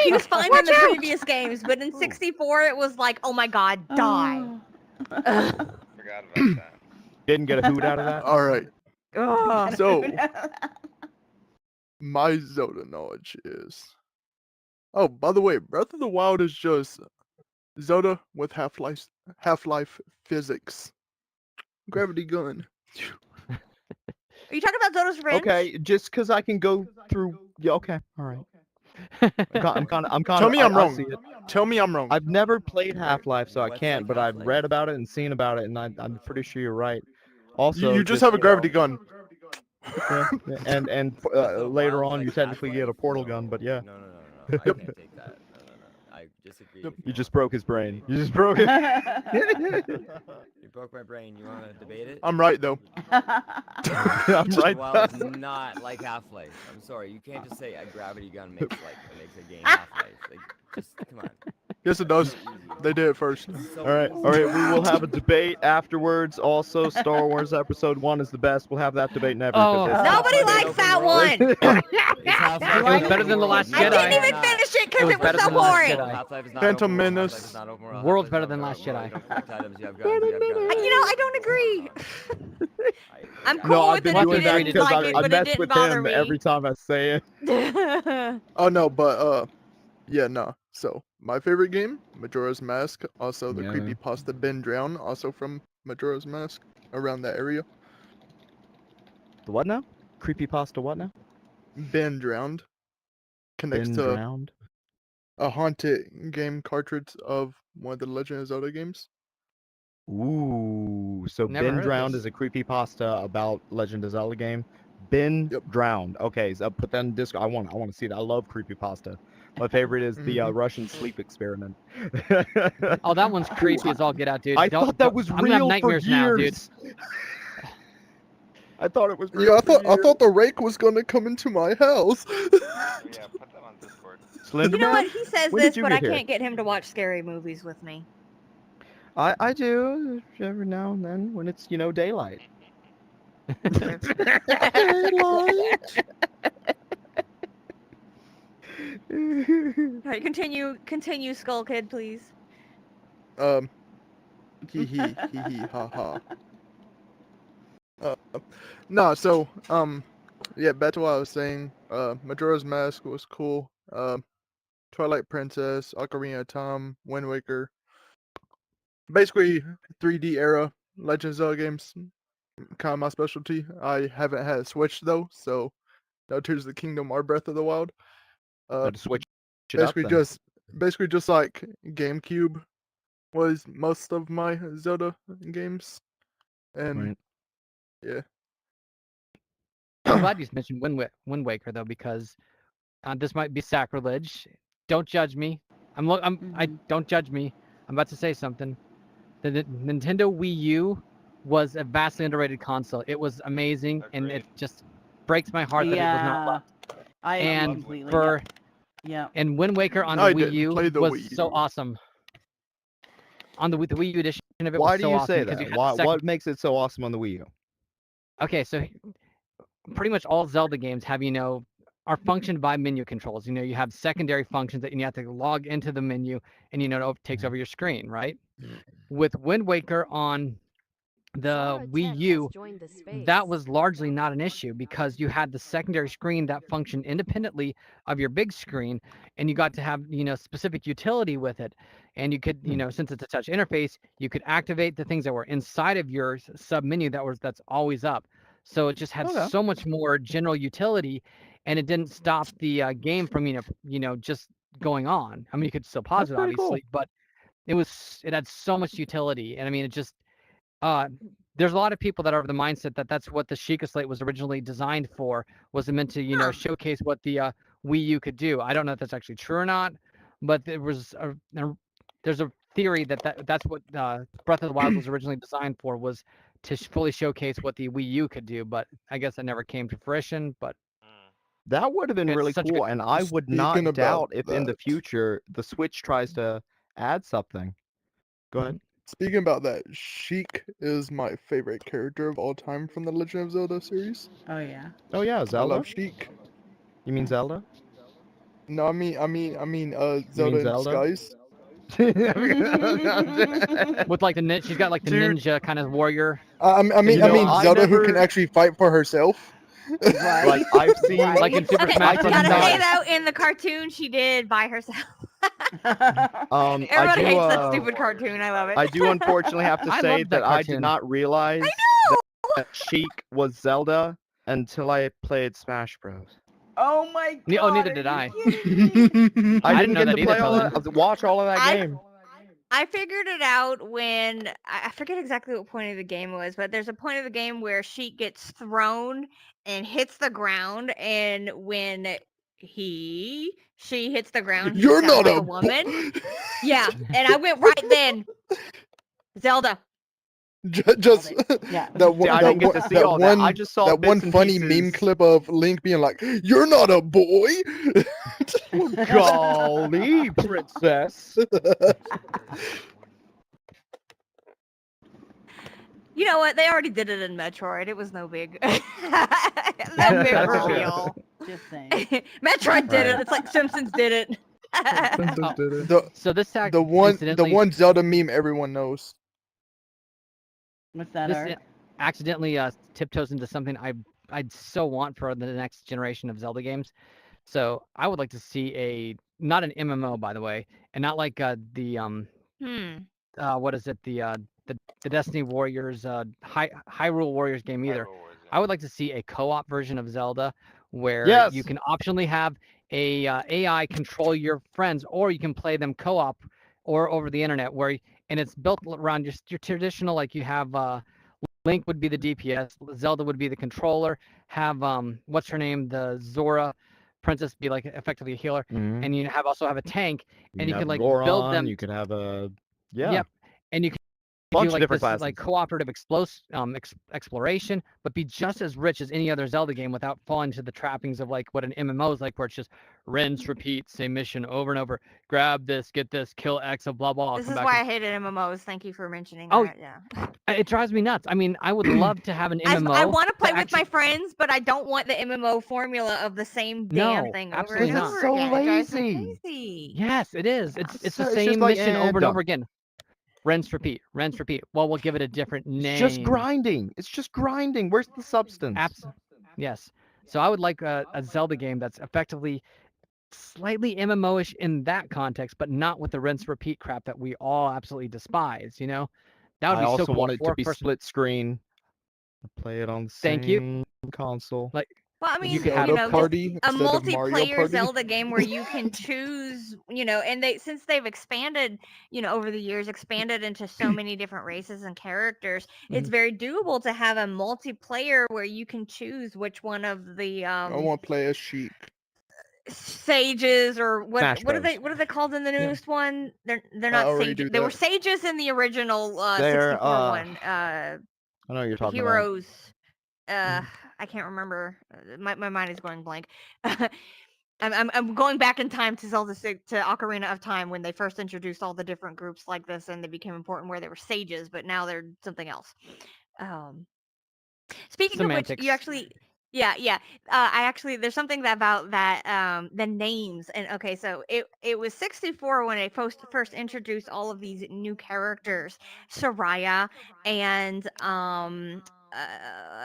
He was fine in the previous games, but in 64 it was like, oh my god, die. Forgot about that. Didn't get a hoot out of that. All right. Ugh. So my Zelda knowledge is. Oh, by the way, Breath of the Wild is just Zelda with Half-Life physics. Gravity gun. Are you talking about Zelda's Revenge? Okay, just because I can go through. Yeah, okay, all right. I'm kind of. Tell me I'm I wrong. see it. Tell me I'm wrong. I've never played Half-Life, so I What's can't. like But I've Half-Life? read about it and seen about it, and I'm pretty sure you're right. Also, You just have a you know, gravity gun. yeah, and later on, you technically get a portal gun. But yeah, No, I can't take that. No. I disagree. Yep. you just broke his brain. You just broke it. You broke my brain. You want to debate it? I'm right though. I'm right. Well, it's not like Half-Life. I'm sorry. You can't just say a gravity gun makes a game Half-Life. Like, just come on. Yes, it does. They did it first. It's so All right. easy. We will have a debate afterwards. Also, Star Wars Episode 1 is the best. We'll have that debate never. Oh. Nobody likes that one. It's Half-Life. It was better than The Last I Jedi. didn't even finish it because was it was better so than The Last boring. Jedi. Half-Life is not Phantom open world. Menace. Half-Life is not open world. World's Half-Life better is than not Last open world. Jedi. You don't collect items. You have guns. You have guns. I don't agree. I'm cool No, I've with been it if doing you that didn't because like it, I but it mess didn't with bother him me. every time I say it. Oh no, but yeah, no. So my favorite game, Majora's Mask. Also the Yeah. creepypasta Ben Drown, also from Majora's Mask, around that area. The what now? Creepypasta what now? Ben Drowned connects Been to drowned. a haunted game cartridge of one of the Legend of Zelda games. Ooh, so Never Been heard of Drowned this. is a creepypasta about Legend of Zelda game. Been Yep. Drowned. Okay, so put that in Discord. I want to see it. I love creepypasta. My favorite is the Russian sleep experiment. Oh, that one's creepy as all get out, dude. I Don't- thought that don't- was I'm gonna have real for nightmares now, dude. years. I thought it was real. Yeah, I for thought years. the rake was gonna come into my house. Yeah, put that on Discord. Slender You know Man? what? He says When did this, you but I get here? can't get him to watch scary movies with me. I do every now and then when it's daylight. All right, continue, Skull Kid, please. Hee hee ha ha. No, so yeah, back to what I was saying. Majora's Mask was cool. Twilight Princess, Ocarina of Time, Wind Waker. Basically 3D era Legend of Zelda games. Kind of my specialty. I haven't had a Switch though, so no Tears of the Kingdom or Breath of the Wild. Gotta switch it up Basically then. basically just like GameCube was most of my Zelda games. And Right. yeah. I'm glad you mentioned Wind Waker though, because this might be sacrilege. Don't judge me. Don't judge me. I'm about to say something. The Nintendo Wii U was a vastly underrated console. It was amazing, and it just breaks my heart that it was not loved. I agree And completely. for Yeah. and Wind Waker on the I Wii didn't U play the was Wii so U. awesome. On the Wii U edition of it Why was do so you awesome say because that? you had Why? the second. What makes it so awesome on the Wii U? Okay, so pretty much all Zelda games have, are functioned by menu controls. You have secondary functions that you have to log into the menu, and it takes over your screen, right? With Wind Waker on the Wii U, that was largely not an issue because you had the secondary screen that functioned independently of your big screen, and you got to have specific utility with it. And you could, since it's a touch interface, you could activate the things that were inside of your sub menu that's always up. So it just had Okay. so much more general utility, and it didn't stop the game from just going on. I mean, you could still pause That's it pretty cool. obviously, but it had so much utility, and I mean, it just there's a lot of people that are of the mindset that that's what the Sheikah Slate was originally designed for, was meant to showcase what the Wii U could do. I don't know if that's actually true or not, but there's a theory that's what Breath of the Wild was originally designed for, was to fully showcase what the Wii U could do. But I guess that never came to fruition. But That would have been it's really such a cool, good. and I would Speaking not about doubt if in the that. future the Switch tries to add something. Go ahead. Speaking about that, Sheik is my favorite character of all time from the Legend of Zelda series. Oh yeah. Oh yeah, I Zelda. love Sheik. You mean Zelda? No, I mean, Zelda in Zelda? disguise. With like she's got like the Dude. ninja kind of warrior. I mean I Zelda who can never- actually fight for herself. Right. Like I've seen, Right. Like in Super Okay, Smash I Bros. gotta say cannot- though, in the cartoon, she did by herself. I Everybody do, hates that stupid cartoon. I love it. I do unfortunately have to I say loved that that I did cartoon. not realize that Sheik was Zelda until I played Smash Bros. Oh my god. Oh, neither are did you I. kidding me? I I didn't didn't know get that to either, play all Colin. that, watch all of that game. I figured it out when I forget exactly what point of the game it was, but there's a point of the game where Sheik gets thrown and hits the ground, and when she hits the ground, he You're sounds not like a a woman. Yeah, and I went right then. Zelda. Just Yeah. that one. See, I that didn't get one, to see that all one, that. I just saw that one bits and funny meme pieces. clip of Link being like, "You're not a boy." Golly, princess. You know what? They already did it in Metroid. It was no big, no big That's true. reveal. Just saying. Metroid did it. Right. It's like Simpsons did it. So this the one accidentally Zelda meme everyone knows. What's that, this Art? accidentally tiptoes into something I'd so want for the next generation of Zelda games. So I would like to see not an MMO, by the way, and not like the what is it, the Destiny Warriors Hyrule Warriors game either. I would like to see a co-op version of Zelda where Yes. you can optionally have a AI control your friends, or you can play them co-op or over the internet, and it's built around your traditional, like you have Link would be the DPS, Zelda would be the controller, have what's her name, the Zora princess, be like effectively a healer, Mhm. and you also have a tank, and you have can like Goron, build them. You could have a Yep, and you can bunch do of like different this classes. like cooperative exploration, but be just as rich as any other Zelda game without falling to the trappings of like what an MMO is like, where it's just rinse, repeat, same mission over and over. Grab this, get this, kill X, blah blah. This come is back why I and- hated MMOs. Thank you for mentioning Oh, that. Yeah. It drives me nuts. I mean, I would love to have an MMO. I want to play that with my actually- friends, but I don't want the MMO formula of the same damn No, thing over absolutely and not. over So again. It drives me lazy. crazy. Yes, it is. It's It's the just same like, mission over and done. over again. Rinse, repeat, rinse, repeat. Well, we'll give it a different name. It's just grinding. It's just grinding. Where's the substance? Yes. So I would like a Zelda game that's effectively slightly MMO-ish in that context, but not with the rinse repeat crap that we all absolutely despise. That would I be also so cool. want it to be Fourth-person- split screen. Play it on the Thank you. same console. Like Well, I mean, could have Zelda just Party a instead of Mario multiplayer Party. Zelda game where you can choose, and since they've expanded, over the years, expanded into so many different races and characters, it's very doable to have a multiplayer where you can choose which one of the I want to play as Sheik. sages or Smash what are Bros. they called in the newest one? They're not already sages. do They were that. sages in the original They're, 64 one. I know what you're talking about. Heroes. I can't remember. My mind is going blank. I'm going back in time to Zelda to Ocarina of Time when they first introduced all the different groups like this, and they became important where they were sages, but now they're something else. Speaking of which, you Semantics. actually, yeah. I actually, there's something about that, the names, and okay, so it was 64 when they first introduced all of these new characters, Soraya and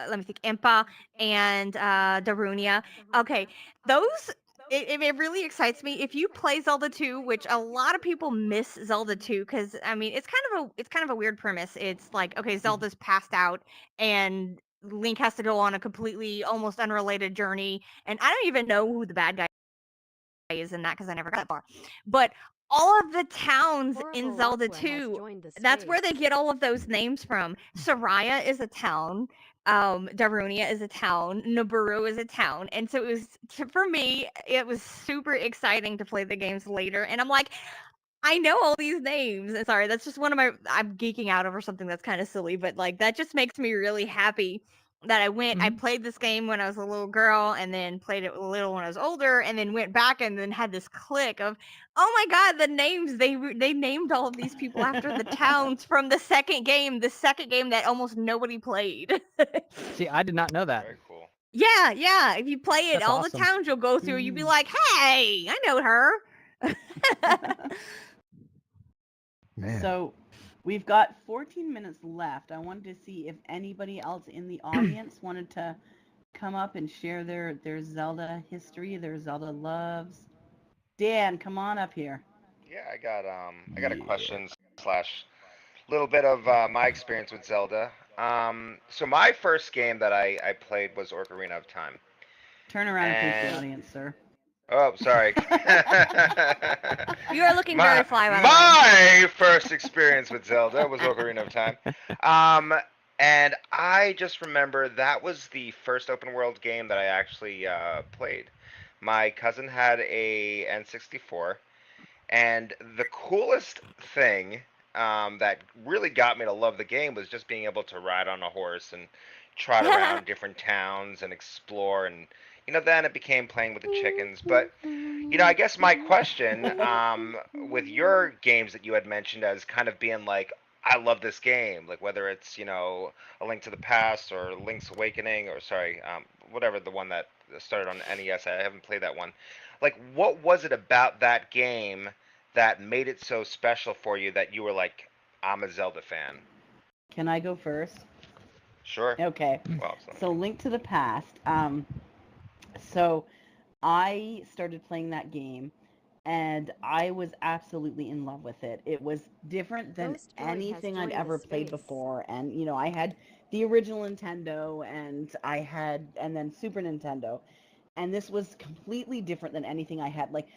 let me think, Impa and Darunia. Okay, those. It really excites me. If you play Zelda 2, which a lot of people miss Zelda 2, because I mean it's kind of a weird premise. It's like, okay, Zelda's passed out and Link has to go on a completely almost unrelated journey, and I don't even know who the bad guy is in that because I never got that far. But all of the towns in Zelda 2, that's where they get all of those names from. Soraya is a town. Darunia is a town. Naburu is a town. And so for me, it was super exciting to play the games later. And I'm like, I know all these names. And sorry, that's just one of I'm geeking out over something that's kind of silly, but like that just makes me really happy that I played this game when I was a little girl and then played it a little when I was older and then went back and then had this click of, oh my God, the names, they named all of these people after the towns from the second game that almost nobody played. See, I did not know that. Very cool. Yeah. If you play it, That's all awesome. the towns you'll go through, you'd be like, hey, I know her. Man. So we've got 14 minutes left. I wanted to see if anybody else in the audience wanted to come up and share their Zelda history, their Zelda loves. Dan, come on up here. Yeah, I got a question slash little bit of my experience with Zelda. So my first game that I played was Ocarina of Time. Turn around and face the And audience, sir. oh, sorry. You are looking very fly, by the way. My first experience with Zelda was Ocarina of Time. And I just remember that was the first open world game that I actually played. My cousin had a N64, and the coolest thing that really got me to love the game was just being able to ride on a horse and trot around different towns and explore. And then it became playing with the chickens. But I guess my question, with your games that you had mentioned as kind of being like, I love this game, like whether it's, A Link to the Past or Link's Awakening, or sorry, whatever the one that started on NES, I haven't played that one. Like, what was it about that game that made it so special for you that you were like, I'm a Zelda fan? Can I go first? Sure. Okay. Well, So Link to the Past. So I started playing that game and I was absolutely in love with it. It was different than anything I'd ever played before. And, I had the original Nintendo and then Super Nintendo. And this was completely different than anything I had. Like,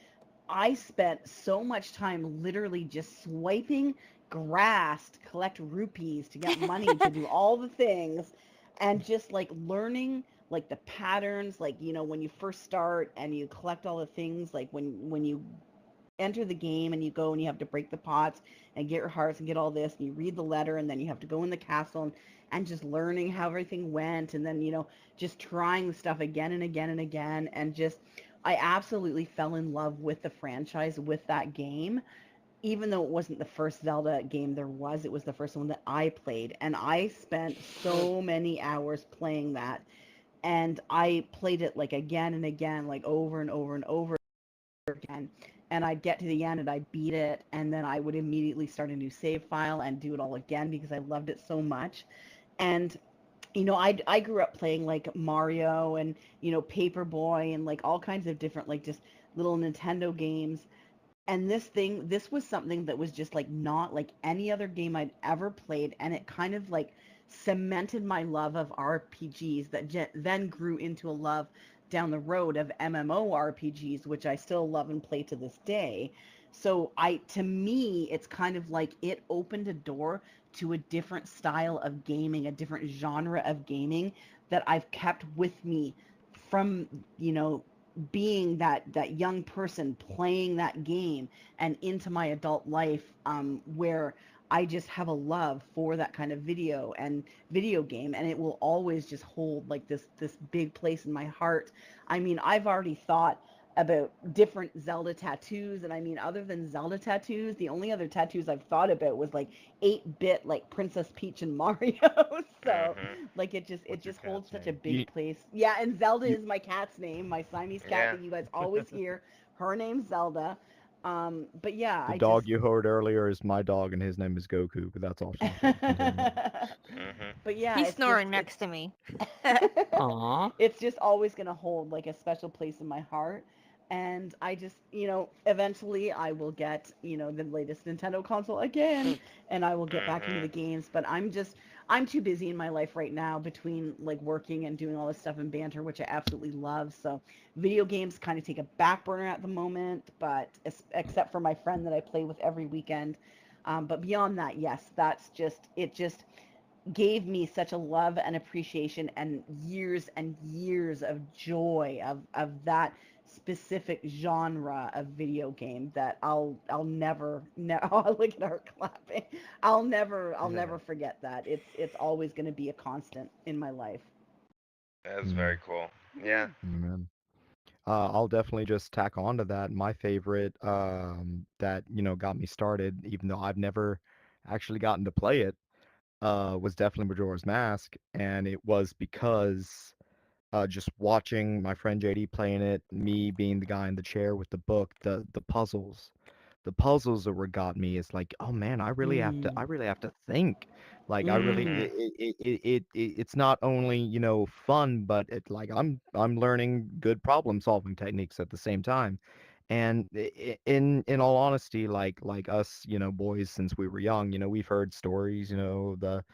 I spent so much time literally just swiping grass to collect rupees, to get money, to do all the things, and just like learning like the patterns, like when you first start and you collect all the things, like when you enter the game and you go and you have to break the pots and get your hearts and get all this, and you read the letter, and then you have to go in the castle and just learning how everything went, and then just trying the stuff again and again and again, and just I absolutely fell in love with the franchise, with that game. Even though it wasn't the first Zelda game there was, it was the first one that I played, and I spent so many hours playing that, and I played it like again and again, like over and over and over again. And I'd get to the end and I'd beat it, and then I would immediately start a new save file and do it all again because I loved it so much. And I grew up playing like Mario and Paperboy and like all kinds of different like just little Nintendo games. And this was something that was just like not like any other game I'd ever played, and it kind of like cemented my love of RPGs that then grew into a love down the road of MMORPGs, which I still love and play to this day. So to me, it's kind of like it opened a door to a different style of gaming, a different genre of gaming that I've kept with me from, being that young person playing that game and into my adult life, where I just have a love for that kind of video game, and it will always just hold like this big place in my heart. I mean, I've already thought about different Zelda tattoos, and I mean, other than Zelda tattoos, the only other tattoos I've thought about was like 8-bit like Princess Peach and Mario. So like it What's your just holds cat's such a name? big place. Yeah, and Zelda you- is my cat's name, my Siamese cat Yeah. that you guys always hear. Her name's Zelda. But yeah, The I dog just you heard earlier is my dog, and his name is Goku. But that's all. Continue. But yeah, He's it's snoring just next to me. Aw. it's just always going to hold like a special place in my heart. And I just, eventually I will get, the latest Nintendo console again, and I will get back into the games. But I'm too busy in my life right now between like working and doing all this stuff in Banter, which I absolutely love. So video games kind of take a back burner at the moment, but except for my friend that I play with every weekend. But beyond that, yes, it just gave me such a love and appreciation and years of joy of that specific genre of video game that I'll never oh, look at her clapping. I'll never forget that. It's always going to be a constant in my life. That's very cool. Yeah. Amen. I'll definitely just tack on to that. My favorite that got me started, even though I've never actually gotten to play it, was definitely Majora's Mask, and it was because just watching my friend JD playing it, me being the guy in the chair with the book, the puzzles are what got me. It's like, oh man, Mm. I really have to think. Like I really, Mm. it's not only fun, but like I'm learning good problem solving techniques at the same time. And in all honesty, like us, boys, since we were young, we've heard stories, the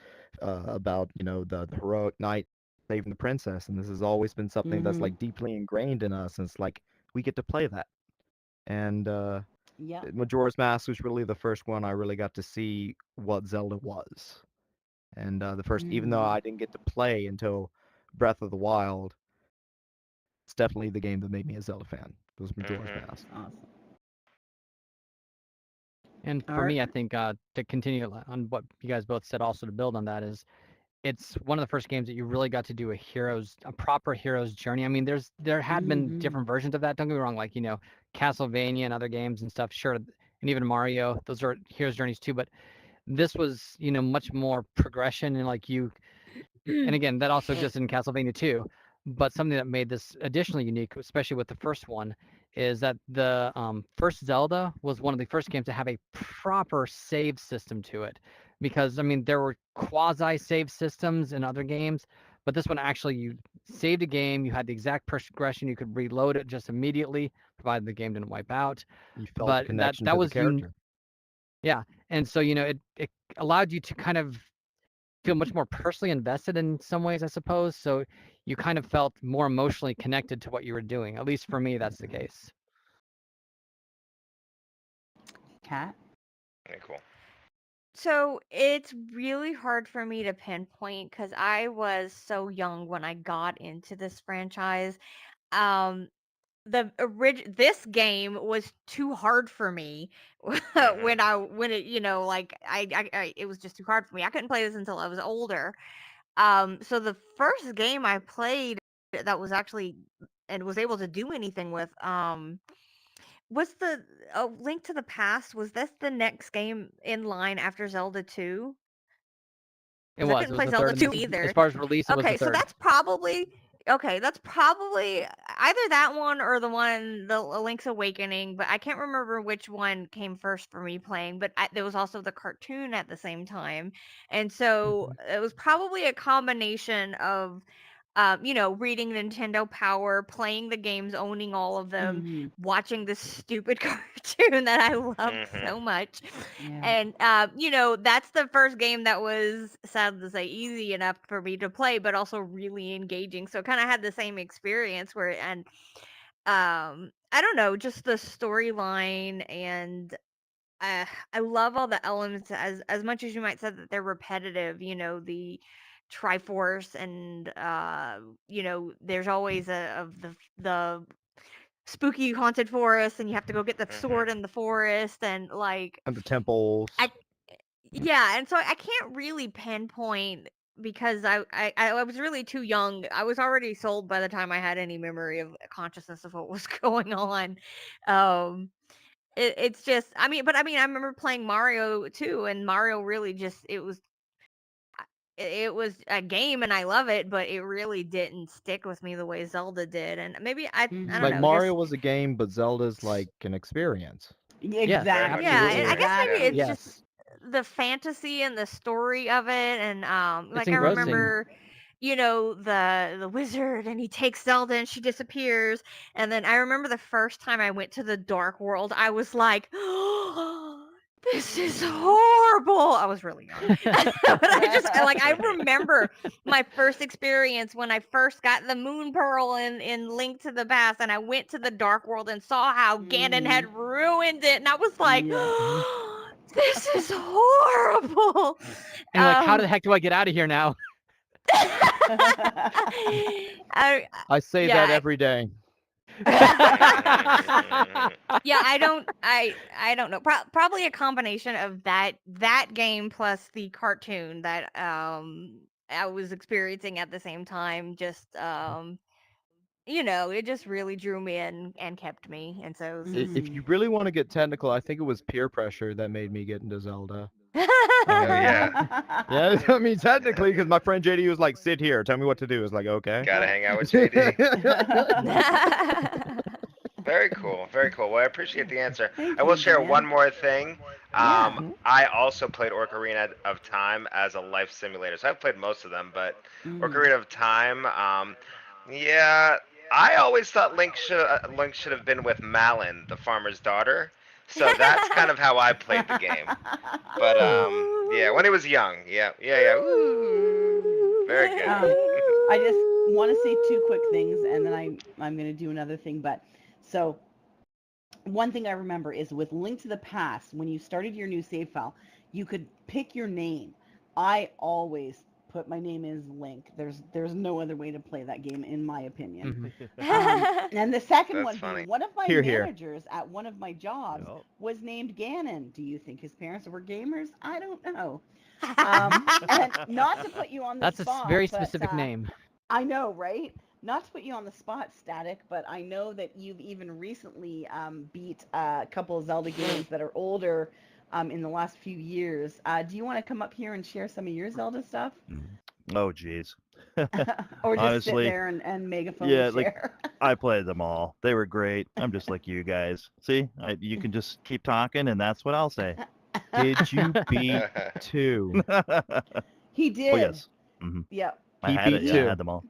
about the heroic knight saving the princess, and this has always been something that's Mhm. like deeply ingrained in us. And it's like we get to play that. And Yep. Majora's Mask was really the first one I really got to see what Zelda was. And the first, even though Mm. I didn't get to play until Breath of the Wild, it's definitely the game that made me a Zelda fan. Was Majora's Mask. Awesome. And for Art. me, I think to continue on what you guys both said, also to build on that is, it's one of the first games that you really got to do a proper hero's journey. I mean, there had been Mhm. different versions of that. Don't get me wrong, like Castlevania and other games and stuff. Sure, and even Mario, those are hero's journeys too. But this was much more progression, and like and again, that also existed in Castlevania too. But something that made this additionally unique, especially with the first one, is that the first Zelda was one of the first games to have a proper save system to it. Because, I mean, there were quasi save systems in other games, but this one actually, you saved a game, you had the exact progression, you could reload it just immediately, provided the game didn't wipe out. You felt the But connection that to the was character. yeah, and so it allowed you to kind of feel much more personally invested in some ways, I suppose. So you kind of felt more emotionally connected to what you were doing. At least for me, that's the case. Cat. Very cool. So it's really hard for me to pinpoint because I was so young when I got into this franchise. Um, this game was too hard for me when it like it was just too hard for me. I couldn't play this until I was older. So the first game I played that was actually and was able to do anything with was the Link to the Past. Was this the next game in line after Zelda 2? It 'Cause I was. couldn't It was play the Zelda third. 2 As either. far as release, it was the Okay, so third. that's probably either that one or the Link's Awakening, but I can't remember which one came first for me playing. But there was also the cartoon at the same time, and so it was probably a combination of, reading Nintendo Power, playing the games, owning all of them, Mhm. watching this stupid cartoon that I loved so much. Yeah. And that's the first game that was, sad to say, easy enough for me to play, but also really engaging. So kind of had the same experience and I don't know, just the storyline and I love all the elements as much as you might say that they're repetitive, the Triforce and there's always the spooky haunted forest and you have to go get the sword in the forest and like And the temples. Yeah, and so I can't really pinpoint because I was really too young. I was already sold by the time I had any memory of consciousness of what was going on. Um, it's just, I mean, I remember playing Mario too, and Mario really just it was a game, and I love it, but it really didn't stick with me the way Zelda did, and maybe I Mhm. don't Like know, Mario just was a game, but Zelda's like an experience. Exactly. yeah, and I absolutely. guess maybe it's Exactly. just Yes. the fantasy and the story of it, and It's like I engrossing. remember, the wizard, and he takes Zelda and she disappears, and then I remember the first time I went to the dark world, I was like, this is horrible. I was really young. But I remember my first experience when I first got the moon pearl in Link to the Past, and I went to the dark world and saw how Ganon had ruined it, and I was like, Yeah. this is horrible. And you're like, how the heck do I get out of here now? I, I say Yeah, that every day. yeah, I don't know. Probably a combination of that game plus the cartoon that I was experiencing at the same time. Just it just really drew me in and kept me, and so If you really want to get technical, I think it was peer pressure that made me get into Zelda. Oh yeah. Yeah, I mean technically, because my friend JD was like, "Sit here, tell me what to do." It's like, okay. Gotta hang out with JD. Very cool, very cool. Well, I appreciate the answer. Thank I will you, share Dan. one more thing. Yeah. I also played Ocarina of Time as a life simulator. So I've played most of them, but Ocarina of Time, yeah, I always thought Link should have been with Malin, the farmer's daughter. So that's kind of how I played the game. But yeah, when he was young, yeah. Ooh, very good. I just want to say two quick things, and then I'm going to do another thing. But so one thing I remember is with Link to the Past, when you started your new save file, you could pick your name. I always put my name as Link. There's no other way to play that game, in my opinion. And the second That's one funny. being, one of my Here, here. managers at one of my jobs was named Ganon. Do you think his parents were gamers? I don't know. And not to put you on the That's spot, a very but, specific name. I know, right? Not to put you on the spot, Static, but I know that you've even recently beat a couple of Zelda games that are older in the last few years. Do you want to come up here and share some of your Zelda stuff? Oh, jeez. Or just Honestly, sit there and megaphone yeah, share? like I played them all. They were great. I'm just like you guys. See, you can just keep talking, and that's what I'll say. Did you beat 2? He did. Oh yes. Mm-hmm. Yep. I He had it. beat Yeah, I 2. had them all.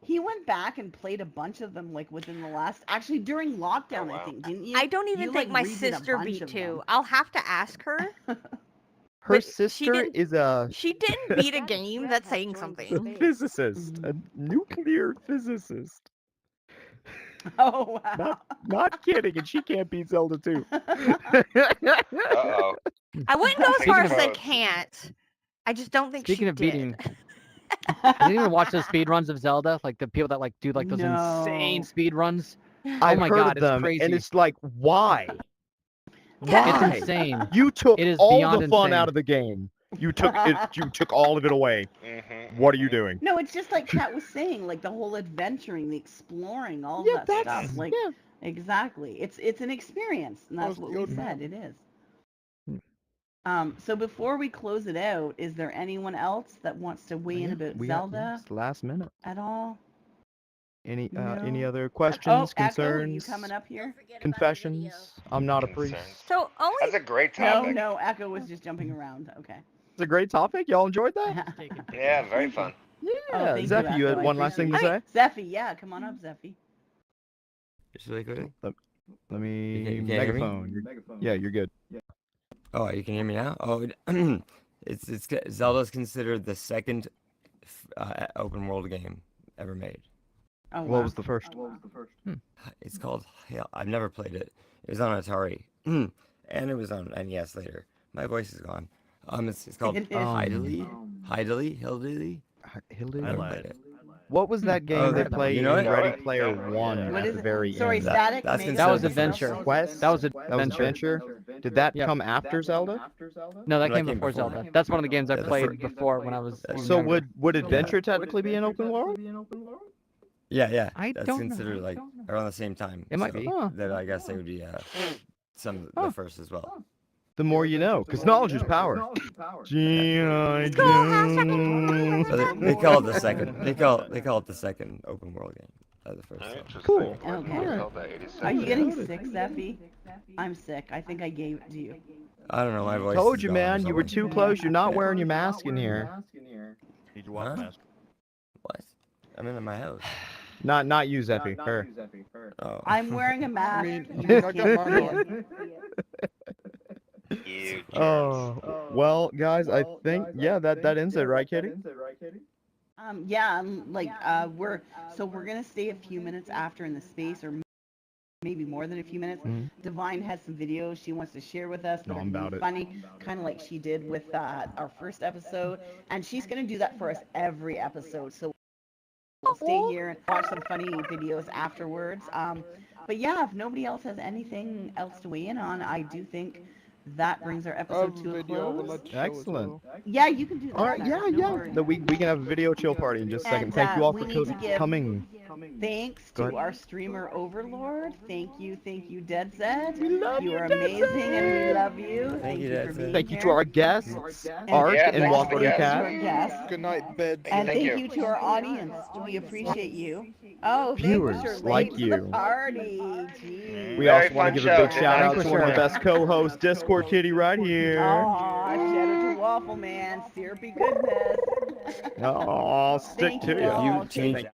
He went back and played a bunch of them like within the last, actually during lockdown, Oh, wow. I think, didn't you? I don't even You, think like, my redid a sister bunch beat of 2. them. I'll have to ask her. Her But she sister didn't- is a She didn't beat a game that's saying something. physicist, a nuclear physicist. Oh, wow. Not kidding, and she can't beat Zelda 2. Uh-oh. I wouldn't go as Speaking far of as they codes. can't. I just don't think Speaking she of beating, did. I didn't even watch those speed runs of Zelda, like the people that like do like those insane No. speed runs. I've my heard God, of it's them, crazy. and it's like, why? It's Why? insane. You took It is all beyond the fun insane. out of the game. You took it. You took all of it away. What are you doing? No, it's just like Kat was saying, like the whole adventuring, the exploring, all Yeah, of that that's- stuff. Like, yeah. exactly. It's an experience, and that's what we said. It is. So before we close it out, is there anyone else that wants to weigh in about Zelda It's last minute. at all? Any No. other Oh, questions, Echo, you concerns, coming up here? confessions? I'm not a priest. Concerns. So only That's a great No, topic. no, Echo was just jumping around. Okay. It's a great topic. Y'all enjoyed that? Yeah, very Thank you. fun. Yeah. thank you, Zeffy, you had Echo, I one last thing to say? appreciate Zeffy, yeah, come on up, Zeffy. Just really quickly. Let You me can't hear me? megaphone. Yeah, you're good. Oh, you can hear me now. Oh, it's Zelda's considered the second open world game ever made. Oh, wow. What was the first? It's called. I've never played it. It was on Atari, and it was on NES later. My voice is gone. It's called It is. Hildely. I Never lied. played it. What was that game Oh, they that- played you know in it? Ready Player One What at is the it? very Sorry, end? Static. that's Mega That was Phone, Adventure. Zeffy. Quest? That was That was Adventure. Adventure? Did that Yep. come after Zelda? No, that No, came before Zelda. That's one of the games I Yeah, the played fir- before when I was. even So younger. would Adventure technically be an open world? Yeah. I That's don't know. considered like around the same time. It might so be. Huh. That I guess they would be some the first as well. The more you know, because knowledge is power. G.I. Joe. So they call it the second. They call it the second open world game. The first. Cool. Okay. Are you getting sick, Zeffy? I'm sick. I think I gave it to you. I don't know. My voice. Told is you, gone or man. You were something. too close. You're not wearing your mask in here. Need your water Huh? mask. What? I'm in my house. Not you, Zeffy. Her. Oh. I'm wearing a mask. mean, You I just got can't mine see it. You Oh, well, guys, I think that ends it, right, Kitty? Yeah, we're gonna stay a few minutes after in the space, or maybe more than a few minutes. Divine has some videos she wants to share with us. No, that I'm are gonna about be it. funny, kind of like she did with our first episode, and she's gonna do that for us every episode. So we'll stay here and watch some funny videos afterwards. But yeah, if nobody else has anything else to weigh in on, I do think that brings our I have episode a to a video I would close. like to show as Excellent. well. Yeah, you can do that. All right, Cyrus, yeah. no worries. We can have a video chill party in just a second. And, Thank you all we for need to give coming. Thanks Go to ahead. our streamer overlord. Thank you, Dead Zed. We love You you, are Dead amazing, and we love you. Thank you, for Dead Zed. being Thank you to here. our guests, And Ark Yeah, and thanks Walker to the and guests. to our Cat. guests. Good night, bed. And Thank thank you. you to our audience. We appreciate you. Oh, Viewers thanks, you're like late to the you. party. Jeez. We Very also want fun to give a show. big Good shout night. out to For one of the sure. best co-hosts, Discord Kitty, right here. Aw, shout out to Waffle Man. Syrupy goodness. Oh, stick Thank to you you. all. You change